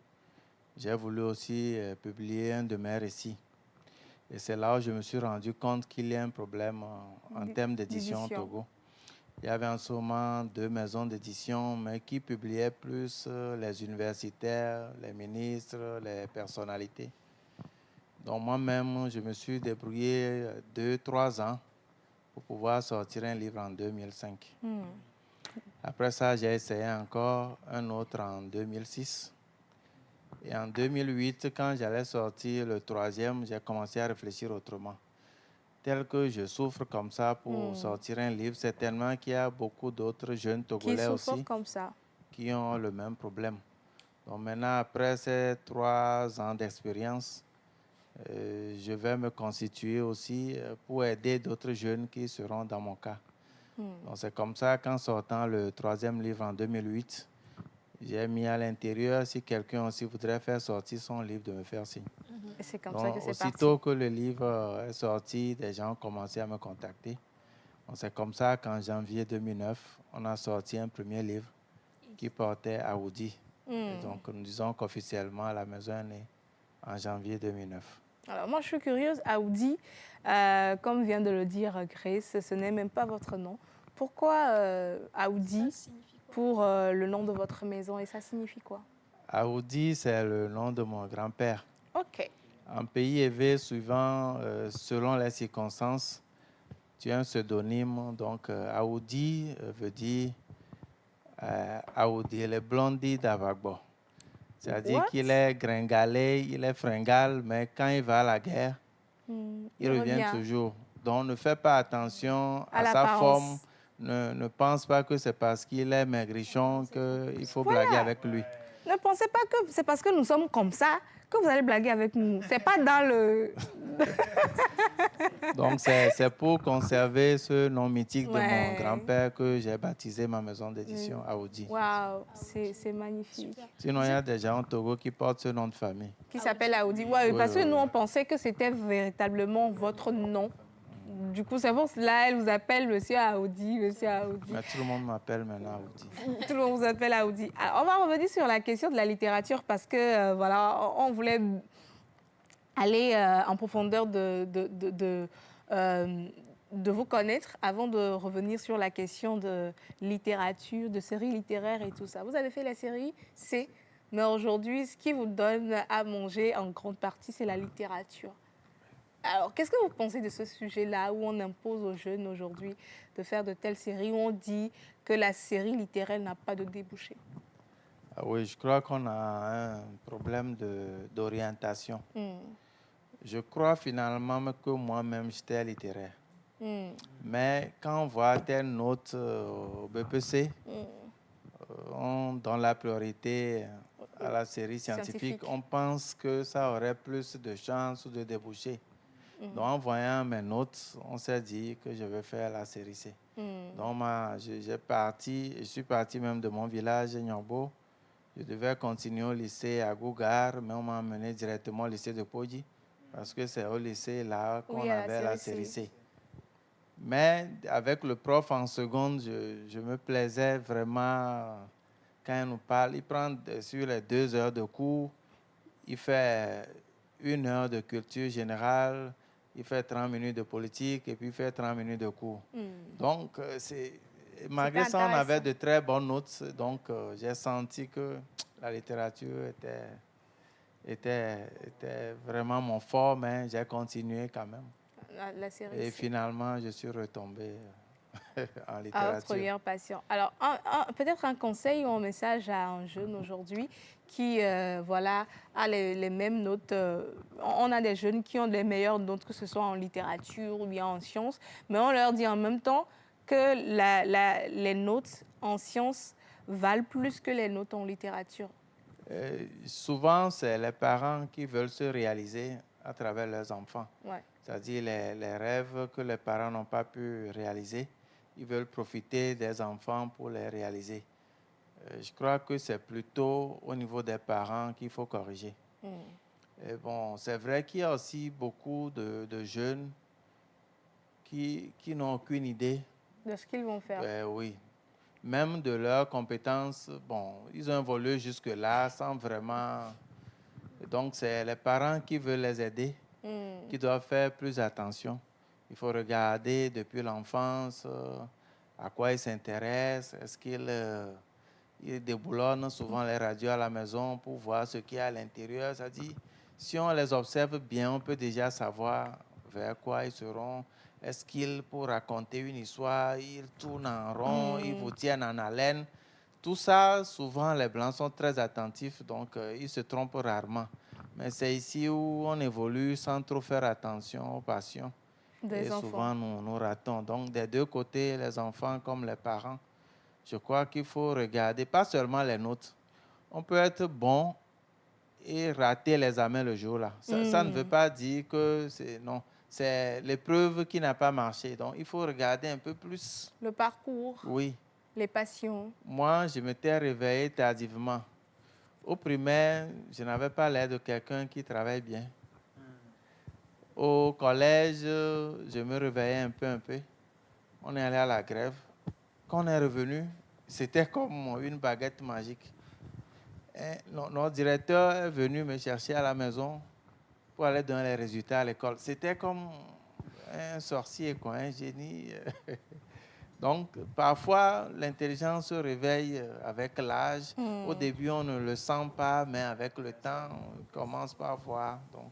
j'ai voulu aussi publier un de mes récits. Et c'est là où je me suis rendu compte qu'il y a un problème en termes d'édition au d'édition. Togo. Il y avait en ce moment 2 maisons d'édition, mais qui publiaient plus les universitaires, les ministres, les personnalités. Donc moi-même, je me suis débrouillé 2-3 ans pour pouvoir sortir un livre en 2005. Mm. Après ça, j'ai essayé encore un autre en 2006. Et en 2008, quand j'allais sortir le 3e, j'ai commencé à réfléchir autrement. Tel que je souffre comme ça pour sortir un livre, certainement qu'il y a beaucoup d'autres jeunes Qui Togolais souffrent aussi comme ça. qui ont le même problème. Donc maintenant, après ces 3 ans d'expérience, je vais me constituer aussi pour aider d'autres jeunes qui seront dans mon cas. Donc c'est comme ça qu'en sortant le 3e livre en 2008, j'ai mis à l'intérieur, si quelqu'un aussi voudrait faire sortir son livre, de me faire signe. Et c'est comme Donc, ça que c'est aussitôt parti. que le livre est sorti, des gens ont commencé à me contacter. Donc, c'est comme ça qu'en janvier 2009, on a sorti un premier livre qui portait Aoudi. Et donc, nous disons qu'officiellement, la maison est née en janvier 2009. Alors moi, je suis curieuse, Aoudi, comme vient de le dire Grace, ce n'est même pas votre nom. Pourquoi Aoudi? Ça signifie pour le nom de votre maison et ça signifie quoi? Aoudi, c'est le nom de mon grand-père. Ok. En pays élevé, souvent, selon les circonstances, tu as un pseudonyme. Donc, Aoudi veut dire Aoudi, le blondi d'Avagbo. C'est-à-dire qu'il est gringalé, il est fringal, mais quand il va à la guerre, il revient toujours. Donc, ne fais pas attention à sa forme. Ne pense pas que c'est parce qu'il est maigrichon qu'il faut blaguer avec lui. Ne pensez pas que c'est parce que nous sommes comme ça que vous allez blaguer avec nous. C'est pas dans le... Donc, c'est pour conserver ce nom mythique de mon grand-père que j'ai baptisé ma maison d'édition Aoudi. Waouh, c'est magnifique. Sinon, il y a des gens au Togo qui portent ce nom de famille. Qui s'appelle Aoudi. Ouais, parce que nous, on pensait que c'était véritablement votre nom. Du coup, c'est bon, là, elle vous appelle Monsieur Aoudi, Monsieur Aoudi. Mais tout le monde m'appelle maintenant Aoudi. Tout le monde vous appelle Aoudi. Alors, on va revenir sur la question de la littérature parce que, voilà, on voulait aller en profondeur de vous connaître avant de revenir sur la question de littérature, de séries littéraires et tout ça. Vous avez fait la série C, mais aujourd'hui, ce qui vous donne à manger en grande partie, c'est la littérature. Alors, qu'est-ce que vous pensez de ce sujet-là où on impose aux jeunes aujourd'hui de faire de telles séries, où on dit que la série littéraire n'a pas de débouché? Oui, je crois qu'on a un problème d'orientation. Je crois finalement que moi-même, j'étais littéraire. Mais quand on voit telle note au BPC, on donne la priorité à la série scientifique. On pense que ça aurait plus de chances de déboucher. Donc, en voyant mes notes, on s'est dit que je vais faire la série C. Donc, je suis parti même de mon village, Nyambo. Je devais continuer au lycée à Gougar, mais on m'a emmené directement au lycée de Podji, parce que c'est au lycée là qu'on avait la série C. Mais avec le prof en seconde, je me plaisais vraiment quand il nous parle. Il prend sur les 2 heures de cours, il fait 1 heure de culture générale, il fait 30 minutes de politique et puis il fait 30 minutes de cours. Donc, malgré ça, on avait de très bonnes notes. Donc, j'ai senti que la littérature était vraiment mon fort, mais j'ai continué quand même. La série et C. Finalement, je suis retombé en littérature. Votre première passion. Alors, peut-être un conseil ou un message à un jeune aujourd'hui qui voilà, a les mêmes notes. On a des jeunes qui ont les meilleures notes, que ce soit en littérature ou bien en sciences, mais on leur dit en même temps que les notes en sciences valent plus que les notes en littérature. Souvent, c'est les parents qui veulent se réaliser à travers leurs enfants. Ouais. C'est-à-dire les rêves que les parents n'ont pas pu réaliser. Ils veulent profiter des enfants pour les réaliser. Je crois que c'est plutôt au niveau des parents qu'il faut corriger. Et bon, c'est vrai qu'il y a aussi beaucoup de jeunes qui n'ont aucune idée. De ce qu'ils vont faire. Oui. Même de leurs compétences, bon, ils ont évolué jusque-là sans vraiment... Donc, c'est les parents qui veulent les aider, qui doivent faire plus attention. Il faut regarder depuis l'enfance à quoi ils s'intéressent. Est-ce qu'ils déboulonnent souvent les radios à la maison pour voir ce qu'il y a à l'intérieur? C'est-à-dire, si on les observe bien, on peut déjà savoir vers quoi ils seront. Est-ce qu'ils, pour raconter une histoire, ils tournent en rond, ils vous tiennent en haleine? Tout ça, souvent, les Blancs sont très attentifs, donc ils se trompent rarement. Mais c'est ici où on évolue sans trop faire attention aux passions. Et souvent, nous ratons. Donc, des deux côtés, les enfants comme les parents, je crois qu'il faut regarder, pas seulement les notes. On peut être bon et rater les examens le jour-là. Ça ne veut pas dire que c'est... Non. C'est l'épreuve qui n'a pas marché. Donc, il faut regarder un peu plus. Le parcours. Oui. Les passions. Moi, je m'étais réveillé tardivement. Au primaire, je n'avais pas l'air de quelqu'un qui travaille bien. Au collège, je me réveillais un peu. On est allé à la grève. Quand on est revenu, c'était comme une baguette magique. Notre directeur est venu me chercher à la maison pour aller donner les résultats à l'école. C'était comme un sorcier, quoi, un génie. Donc, parfois, l'intelligence se réveille avec l'âge. Au Hmm. début, on ne le sent pas, mais avec le temps, on commence par voir. Donc,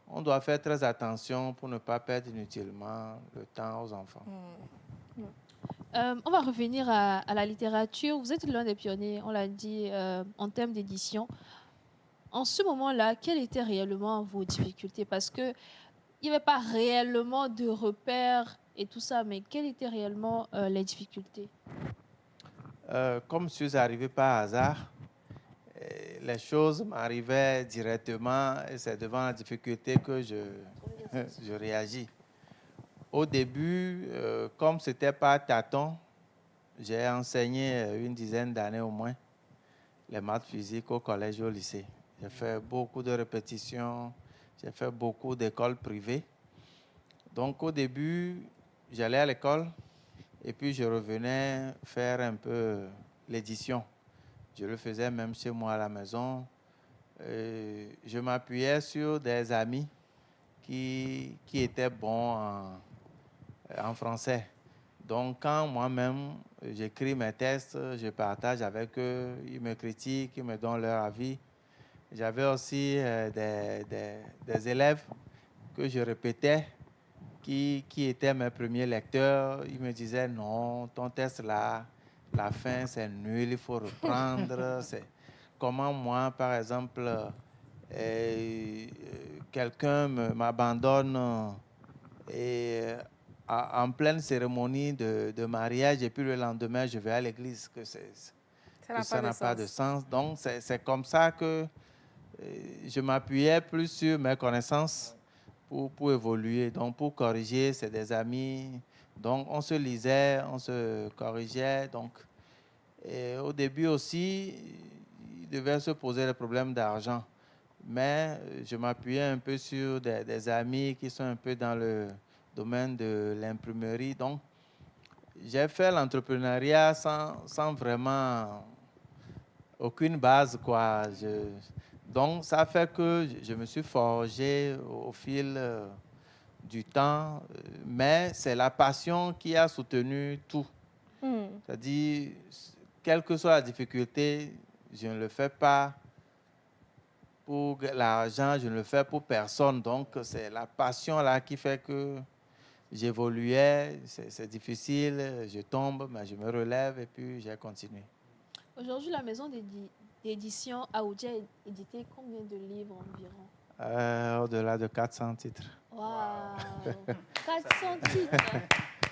on doit faire très attention pour ne pas perdre inutilement le temps aux enfants. On va revenir à la littérature. Vous êtes l'un des pionniers, on l'a dit, en termes d'édition. En ce moment-là, quelles étaient réellement vos difficultés? Parce qu'il n'y avait pas réellement de repères et tout ça, mais quelles étaient réellement les difficultés? Comme je suis arrivé par hasard, les choses m'arrivaient directement et c'est devant la difficulté que je réagis. Au début, comme c'était pas tâton, j'ai enseigné une dizaine d'années au moins les maths physiques au collège et au lycée. J'ai fait beaucoup de répétitions, j'ai fait beaucoup d'écoles privées. Donc au début, j'allais à l'école et puis je revenais faire un peu l'édition. Je le faisais même chez moi à la maison. Je m'appuyais sur des amis qui étaient bons en français. Donc, quand moi-même, j'écris mes tests, je partage avec eux, ils me critiquent, ils me donnent leur avis. J'avais aussi des élèves que je répétais, qui étaient mes premiers lecteurs. Ils me disaient, non, ton test là, la fin, c'est nul, il faut reprendre. Comment moi, par exemple, quelqu'un m'abandonne et en pleine cérémonie de mariage et puis le lendemain, je vais à l'église, ça n'a pas de sens. Donc, c'est comme ça que je m'appuyais plus sur mes connaissances pour évoluer. Donc, pour corriger, c'est des amis. Donc, on se lisait, on se corrigeait. Donc, et au début aussi, il devait se poser le problème d'argent. Mais je m'appuyais un peu sur des amis qui sont un peu dans le domaine de l'imprimerie. Donc, j'ai fait l'entrepreneuriat sans vraiment aucune base, quoi. Donc, ça fait que je me suis forgé au fil du temps, mais c'est la passion qui a soutenu tout. C'est-à-dire, quelle que soit la difficulté, je ne le fais pas pour l'argent, je ne le fais pour personne. Donc, c'est la passion là qui fait que j'évoluais. C'est difficile, je tombe, mais je me relève et puis j'ai continué. Aujourd'hui, la maison d'édition Aoudia a édité combien de livres environ? Au-delà de 400 titres. Waouh! 400 titres!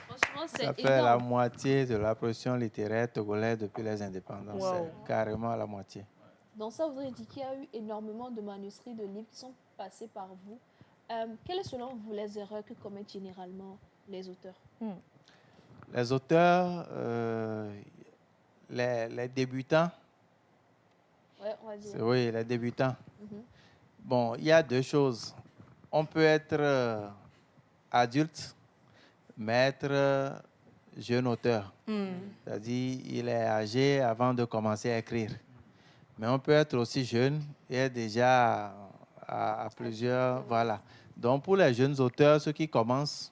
Franchement, c'est Ça fait énorme. la moitié de la production littéraire togolaise depuis les indépendances. Wow. C'est carrément la moitié. Donc ça voudrait dire qu'il y a eu énormément de manuscrits, de livres qui sont passés par vous. Quelles sont selon vous les erreurs que commettent généralement les auteurs? Les auteurs, les débutants. Ouais, on va dire. Oui, les débutants. Mhm. Bon, il y a deux choses. On peut être adulte, mais être jeune auteur. C'est-à-dire, il est âgé avant de commencer à écrire. Mais on peut être aussi jeune et déjà à plusieurs. Voilà. Donc, pour les jeunes auteurs, ceux qui commencent,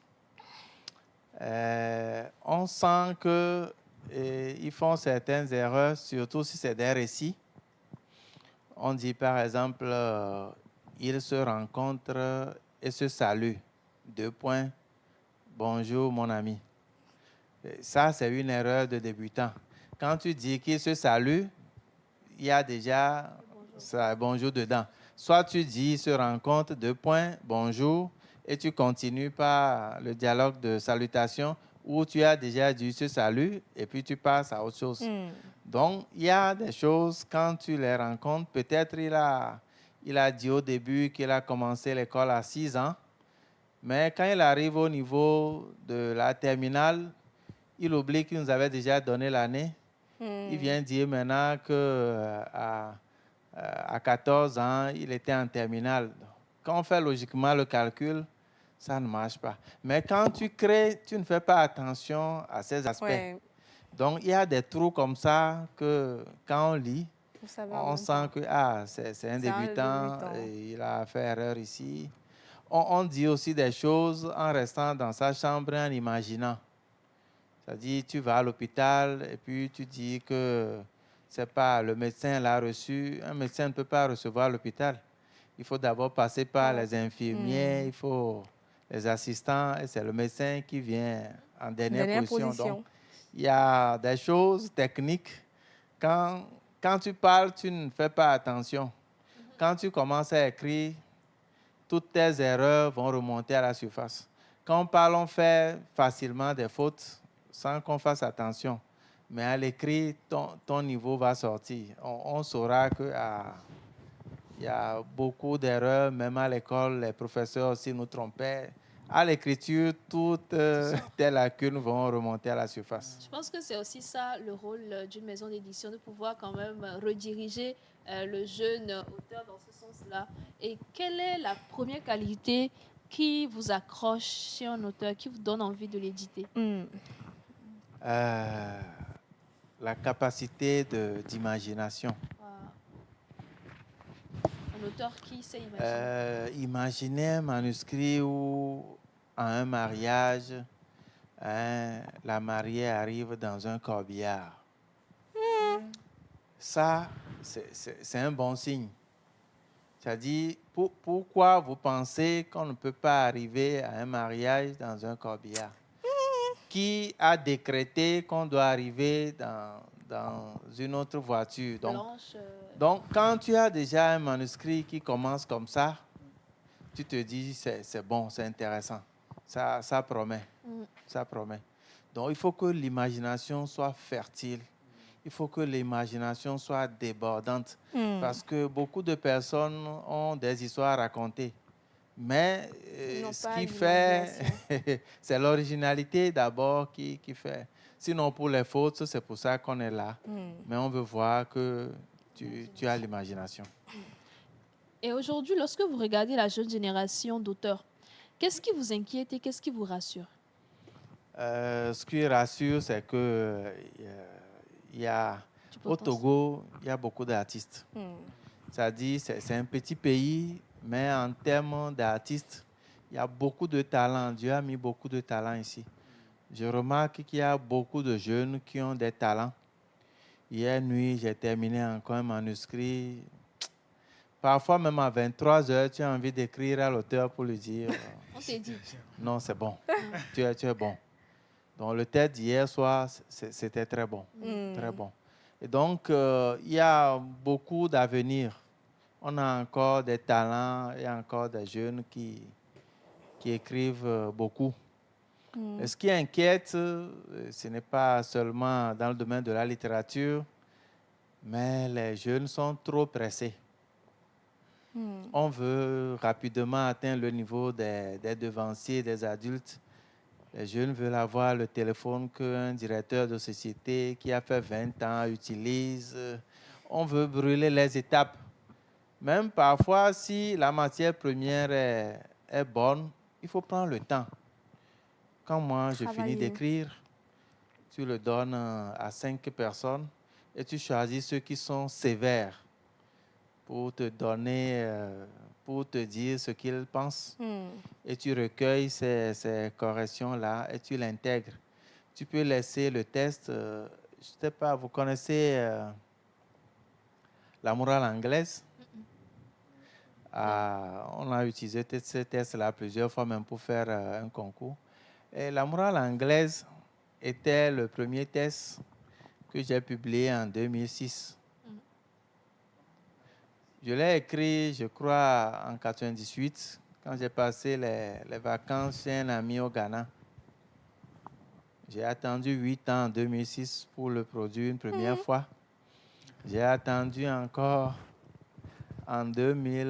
on sent qu'ils font certaines erreurs, surtout si c'est des récits. On dit par exemple, ils se rencontrent et se saluent. 2 points. Bonjour mon ami. Ça, c'est une erreur de débutant. Quand tu dis qu'ils se saluent, il y a déjà ça, bonjour dedans. Soit tu dis se rencontre, 2 points, bonjour, et tu continues par le dialogue de salutation où tu as déjà dit se salue et puis tu passes à autre chose. Donc, il y a des choses, quand tu les rencontres, peut-être il a dit au début qu'il a commencé l'école à 6 ans, mais quand il arrive au niveau de la terminale, il oublie qu'il nous avait déjà donné l'année. Il vient dire maintenant qu'à 14 ans, il était en terminale. Quand on fait logiquement le calcul, ça ne marche pas. Mais quand tu crées, tu ne fais pas attention à ces aspects. Ouais. Donc, il y a des trous comme ça que quand on lit, on sent que c'est un débutant, et il a fait erreur ici. On dit aussi des choses en restant dans sa chambre et en imaginant. C'est-à-dire, tu vas à l'hôpital et puis tu dis que c'est pas le médecin l'a reçu. Un médecin ne peut pas recevoir à l'hôpital. Il faut d'abord passer par les infirmiers, il faut les assistants, et c'est le médecin qui vient en dernière position. Donc, il y a des choses techniques. Quand tu parles, tu ne fais pas attention. Quand tu commences à écrire, toutes tes erreurs vont remonter à la surface. Quand on parle, on fait facilement des fautes sans qu'on fasse attention. Mais à l'écrit, ton niveau va sortir. On saura qu'il y a beaucoup d'erreurs, même à l'école, les professeurs aussi nous trompaient. À l'écriture, toutes tes lacunes vont remonter à la surface. Je pense que c'est aussi ça le rôle d'une maison d'édition, de pouvoir quand même rediriger le jeune auteur dans ce sens-là. Et quelle est la première qualité qui vous accroche chez un auteur, qui vous donne envie de l'éditer? La capacité d'imagination. Un auteur qui sait imaginer. Imaginer un manuscrit où, à un mariage, la mariée arrive dans un corbillard. Ça, c'est un bon signe. C'est-à-dire, pourquoi vous pensez qu'on ne peut pas arriver à un mariage dans un corbillard? Qui a décrété qu'on doit arriver dans une autre voiture? Donc, quand tu as déjà un manuscrit qui commence comme ça, tu te dis, c'est bon, c'est intéressant. Ça promet. Ça promet. Donc, il faut que l'imagination soit fertile. Il faut que l'imagination soit débordante. Parce que beaucoup de personnes ont des histoires à raconter. Mais ce qui fait, c'est l'originalité d'abord qui fait. Sinon, pour les fautes, c'est pour ça qu'on est là. Mais on veut voir que tu as l'imagination. Et aujourd'hui, lorsque vous regardez la jeune génération d'auteurs, qu'est-ce qui vous inquiète et qu'est-ce qui vous rassure? Ce qui rassure, c'est que au Togo, il y a beaucoup d'artistes. C'est-à-dire, c'est un petit pays, mais en termes d'artistes, il y a beaucoup de talents. Dieu a mis beaucoup de talents ici. Je remarque qu'il y a beaucoup de jeunes qui ont des talents. Hier nuit, j'ai terminé encore un manuscrit. Parfois, même à 23 heures, tu as envie d'écrire à l'auteur pour lui dire... On s'est dit. Non, c'est bon. Tu es bon. Donc, le texte d'hier soir, c'était très bon. Très bon. Et donc, il y a beaucoup d'avenir. On a encore des talents, il y a encore des jeunes qui écrivent beaucoup. Et ce qui inquiète, ce n'est pas seulement dans le domaine de la littérature, mais les jeunes sont trop pressés. On veut rapidement atteindre le niveau des devanciers, des adultes. Les jeunes veulent avoir le téléphone qu'un directeur de société qui a fait 20 ans utilise. On veut brûler les étapes. Même parfois, si la matière première est bonne, il faut prendre le temps. Quand moi, je finis d'écrire, tu le donnes à 5 personnes et tu choisis ceux qui sont sévères pour te donner, pour te dire ce qu'ils pensent. Et tu recueilles ces corrections-là et tu l'intègres. Tu peux laisser le test, je ne sais pas, vous connaissez la morale anglaise? On a utilisé ce test-là plusieurs fois même pour faire un concours. Et la morale anglaise était le premier test que j'ai publié en 2006. Je l'ai écrit, je crois, en 1998, quand j'ai passé les vacances chez un ami au Ghana. J'ai attendu 8 ans en 2006 pour le produire une première fois. J'ai attendu encore en 2000,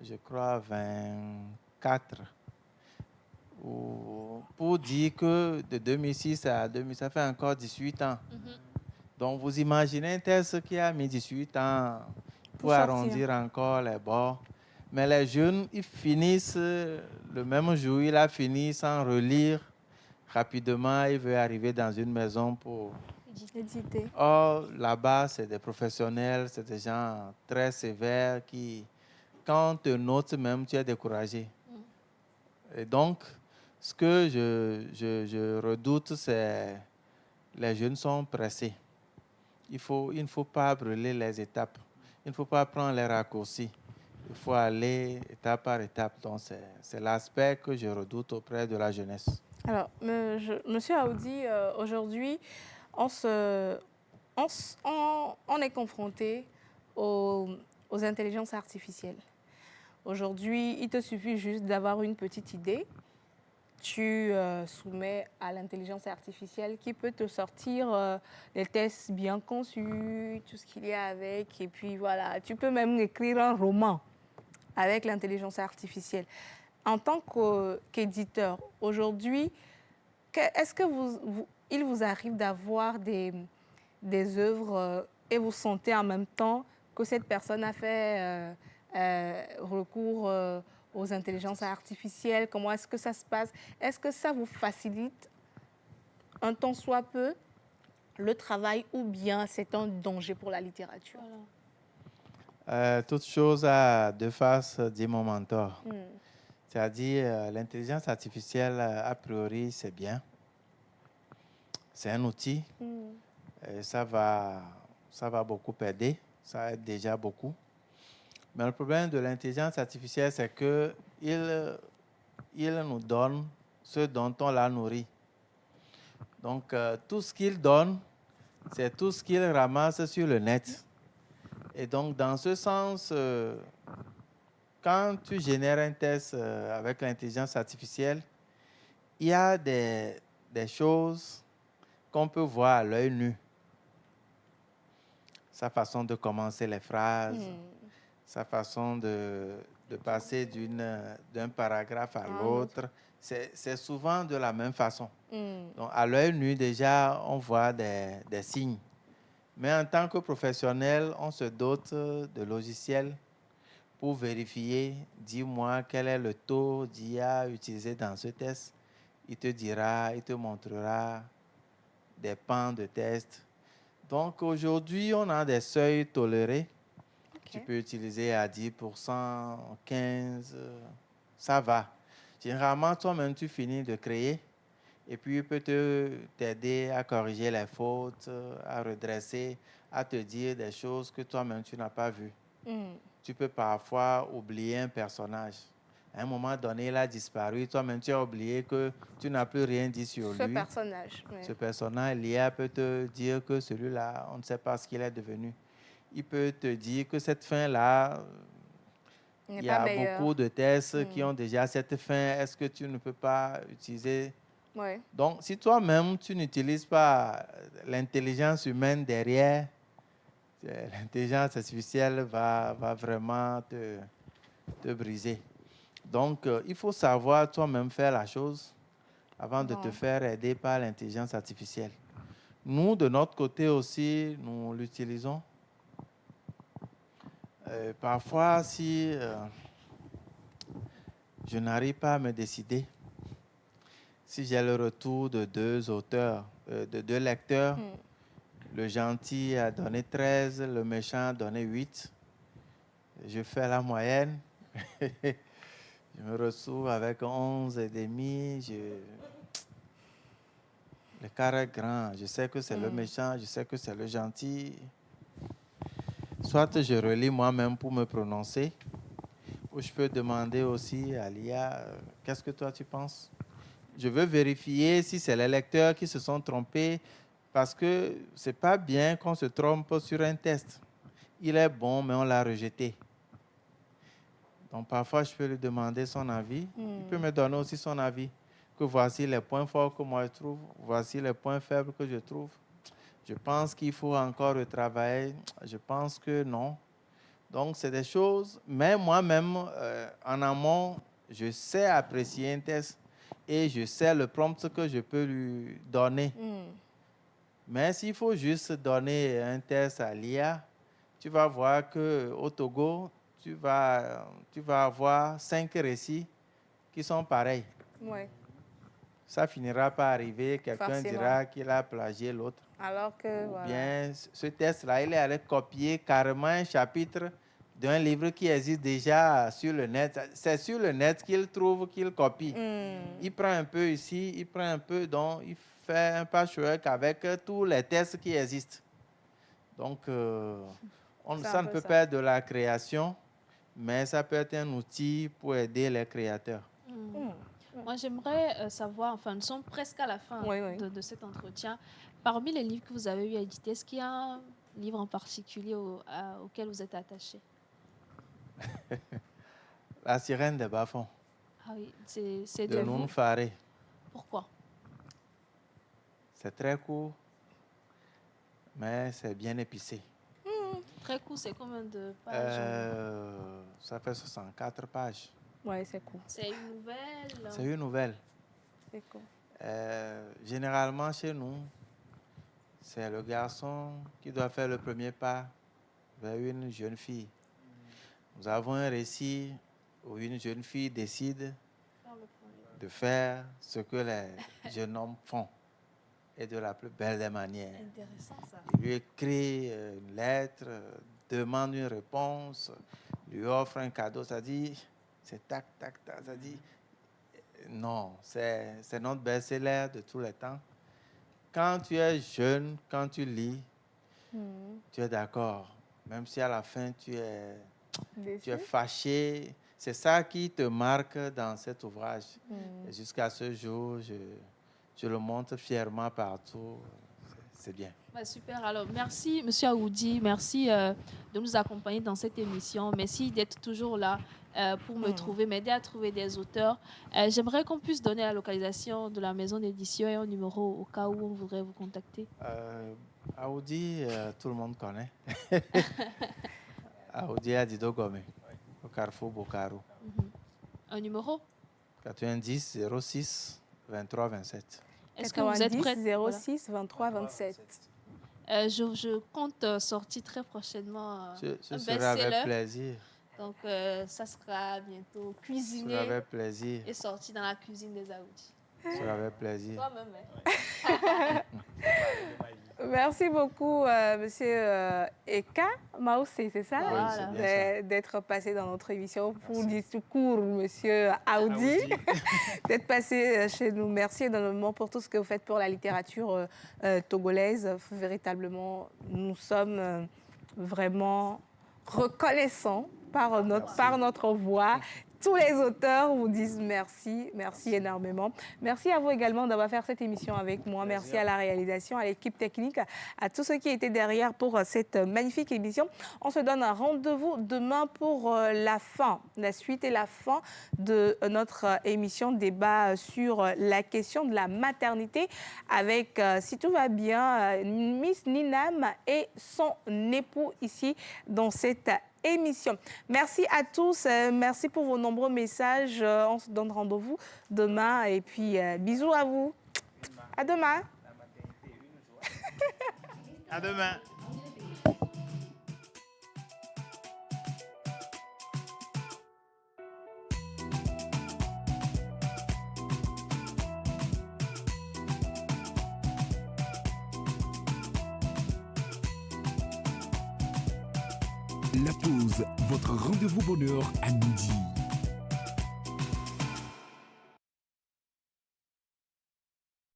je crois, 24. Pour dire que de 2006 à 2000, ça fait encore 18 ans. Donc, vous imaginez un texte qui a mis 18 ans pour arrondir encore les bords. Mais les jeunes, ils finissent le même jour, il a fini sans relire. Rapidement, il veut arriver dans une maison pour éditer. Or, là-bas, c'est des professionnels, c'est des gens très sévères qui, quand on te note même, tu es découragé. Et donc, Ce que je redoute, c'est les jeunes sont pressés. Il ne faut pas brûler les étapes. Il ne faut pas prendre les raccourcis. Il faut aller étape par étape. Donc, c'est l'aspect que je redoute auprès de la jeunesse. Alors, Monsieur Aoudi, aujourd'hui, on est confronté aux intelligences artificielles. Aujourd'hui, il te suffit juste d'avoir une petite idée. Tu soumets à l'intelligence artificielle qui peut te sortir les tests bien conçus, tout ce qu'il y a avec. Et puis voilà, tu peux même écrire un roman avec l'intelligence artificielle. En tant qu'éditeur, aujourd'hui, est-ce que il vous arrive d'avoir des œuvres et vous sentez en même temps que cette personne a fait recours aux intelligences artificielles? Comment est-ce que ça se passe? Est-ce que ça vous facilite un tant soit peu le travail ou bien c'est un danger pour la littérature? Toute chose a deux faces, dit mon mentor. C'est-à-dire, l'intelligence artificielle, a priori, c'est bien. C'est un outil. Et ça va beaucoup aider. Ça aide déjà beaucoup. Mais le problème de l'intelligence artificielle, c'est qu'il nous donne ce dont on la nourrit. Donc, tout ce qu'il donne, c'est tout ce qu'il ramasse sur le net. Et donc, dans ce sens, quand tu génères un test avec l'intelligence artificielle, il y a des choses qu'on peut voir à l'œil nu. Sa façon de commencer les phrases, sa façon de passer d'un paragraphe à l'autre, c'est souvent de la même façon. Donc, à l'œil nu, déjà, on voit des signes. Mais en tant que professionnel, on se dote de logiciels pour vérifier. Dis-moi quel est le taux d'IA utilisé dans ce test. Il te dira, il te montrera des pans de test. Donc aujourd'hui, on a des seuils tolérés. Tu peux utiliser à 10%, 15%, ça va. Généralement, toi-même, tu finis de créer. Et puis, il peut t'aider à corriger les fautes, à redresser, à te dire des choses que toi-même, tu n'as pas vues. Tu peux parfois oublier un personnage. À un moment donné, il a disparu. Toi-même, tu as oublié que tu n'as plus rien dit sur lui. Ce personnage. Ce personnage, l'IA peut te dire que celui-là, on ne sait pas ce qu'il est devenu. Il peut te dire que cette fin-là, il y a beaucoup de tests qui ont déjà cette fin. Est-ce que tu ne peux pas utiliser? Donc, si toi-même, tu n'utilises pas l'intelligence humaine derrière, l'intelligence artificielle va vraiment te briser. Donc, il faut savoir toi-même faire la chose avant de te faire aider par l'intelligence artificielle. Nous, de notre côté aussi, nous l'utilisons. Parfois, si je n'arrive pas à me décider, si j'ai le retour de deux auteurs, de deux lecteurs, le gentil a donné 13, le méchant a donné 8. Je fais la moyenne. Je me retrouve avec 11 et demi. Le carré est grand. Je sais que c'est le méchant, je sais que c'est le gentil. Soit je relis moi-même pour me prononcer, ou je peux demander aussi à l'IA, qu'est-ce que toi tu penses? Je veux vérifier si c'est les lecteurs qui se sont trompés, parce que ce n'est pas bien qu'on se trompe sur un test. Il est bon, mais on l'a rejeté. Donc, parfois, je peux lui demander son avis. Il peut me donner aussi son avis. Que voici les points forts que moi je trouve, voici les points faibles que je trouve. Je pense qu'il faut encore retravailler. Je pense que non. Donc, c'est des choses. Mais moi-même, en amont, je sais apprécier un test et je sais le prompt que je peux lui donner. Mais s'il faut juste donner un test à l'IA, tu vas voir qu'au Togo, tu vas avoir 5 récits qui sont pareils. Ça finira par arriver, quelqu'un dira qu'il a plagié l'autre. Alors que, Bien, ce test-là, il est allé copier carrément un chapitre d'un livre qui existe déjà sur le net. C'est sur le net qu'il trouve, qu'il copie. Il prend un peu ici, il prend un peu, donc il fait un patchwork avec tous les textes qui existent. Donc, ça ne peut pas être de la création, mais ça peut être un outil pour aider les créateurs. Moi, j'aimerais savoir, enfin, nous sommes presque à la fin de cet entretien. Parmi les livres que vous avez eu à éditer, est-ce qu'il y a un livre en particulier auquel vous êtes attaché? La sirène des bas-fonds. Ah oui, c'est de Noun Faré. Pourquoi? C'est très court, mais c'est bien épicé. Très court, c'est combien de pages? Ça fait 64 pages. Ouais, c'est cool. C'est une nouvelle? C'est une nouvelle. C'est cool. Généralement, chez nous, c'est le garçon qui doit faire le premier pas vers une jeune fille. Nous avons un récit où une jeune fille décide de faire ce que les jeunes hommes font et de la plus belle des manières. Intéressant, ça. Il lui écrit une lettre, demande une réponse, lui offre un cadeau, ça dit, c'est tac, tac, tac, ça dit, non, c'est notre best-seller de tous les temps. Quand tu es jeune, quand tu lis, tu es d'accord, même si à la fin tu es fâché, c'est ça qui te marque dans cet ouvrage. Et jusqu'à ce jour, je le montre fièrement partout. C'est bien. Bah, super. Alors, merci, M. Aoudi. Merci de nous accompagner dans cette émission. Merci d'être toujours là pour me trouver, m'aider à trouver des auteurs. J'aimerais qu'on puisse donner la localisation de la maison d'édition et un numéro au cas où on voudrait vous contacter. Aoudi, tout le monde connaît. Aoudi à Dido Gomé, au Carrefour Bokaro. Un numéro? 90 06 23 27. Est-ce que vous êtes prête? 06 23 27. Je compte sortir très prochainement Ce un sera avec best-seller. plaisir. Donc, ça sera bientôt cuisiné avec plaisir. et sorti dans la cuisine des Aoudi. Ce sera avec plaisir. Toi-même, Merci beaucoup, Monsieur Eka Maoussé, c'est ça? Oui, c'est bien ça. D'être passé dans notre émission pour du secours, Monsieur Aoudi, d'être passé chez nous. Merci énormément pour tout ce que vous faites pour la littérature togolaise. Véritablement, nous sommes vraiment reconnaissants par notre voix. Tous les auteurs vous disent merci, merci énormément. Merci à vous également d'avoir fait cette émission avec moi. Merci à la réalisation, à l'équipe technique, à tous ceux qui étaient derrière pour cette magnifique émission. On se donne un rendez-vous demain pour la suite et la fin de notre émission débat sur la question de la maternité avec, si tout va bien, Miss Ninam et son époux ici dans cette émission. Merci à tous, merci pour vos nombreux messages. On se donne rendez-vous demain et puis bisous à vous. À demain. À demain. La pause, votre rendez-vous bonheur à midi.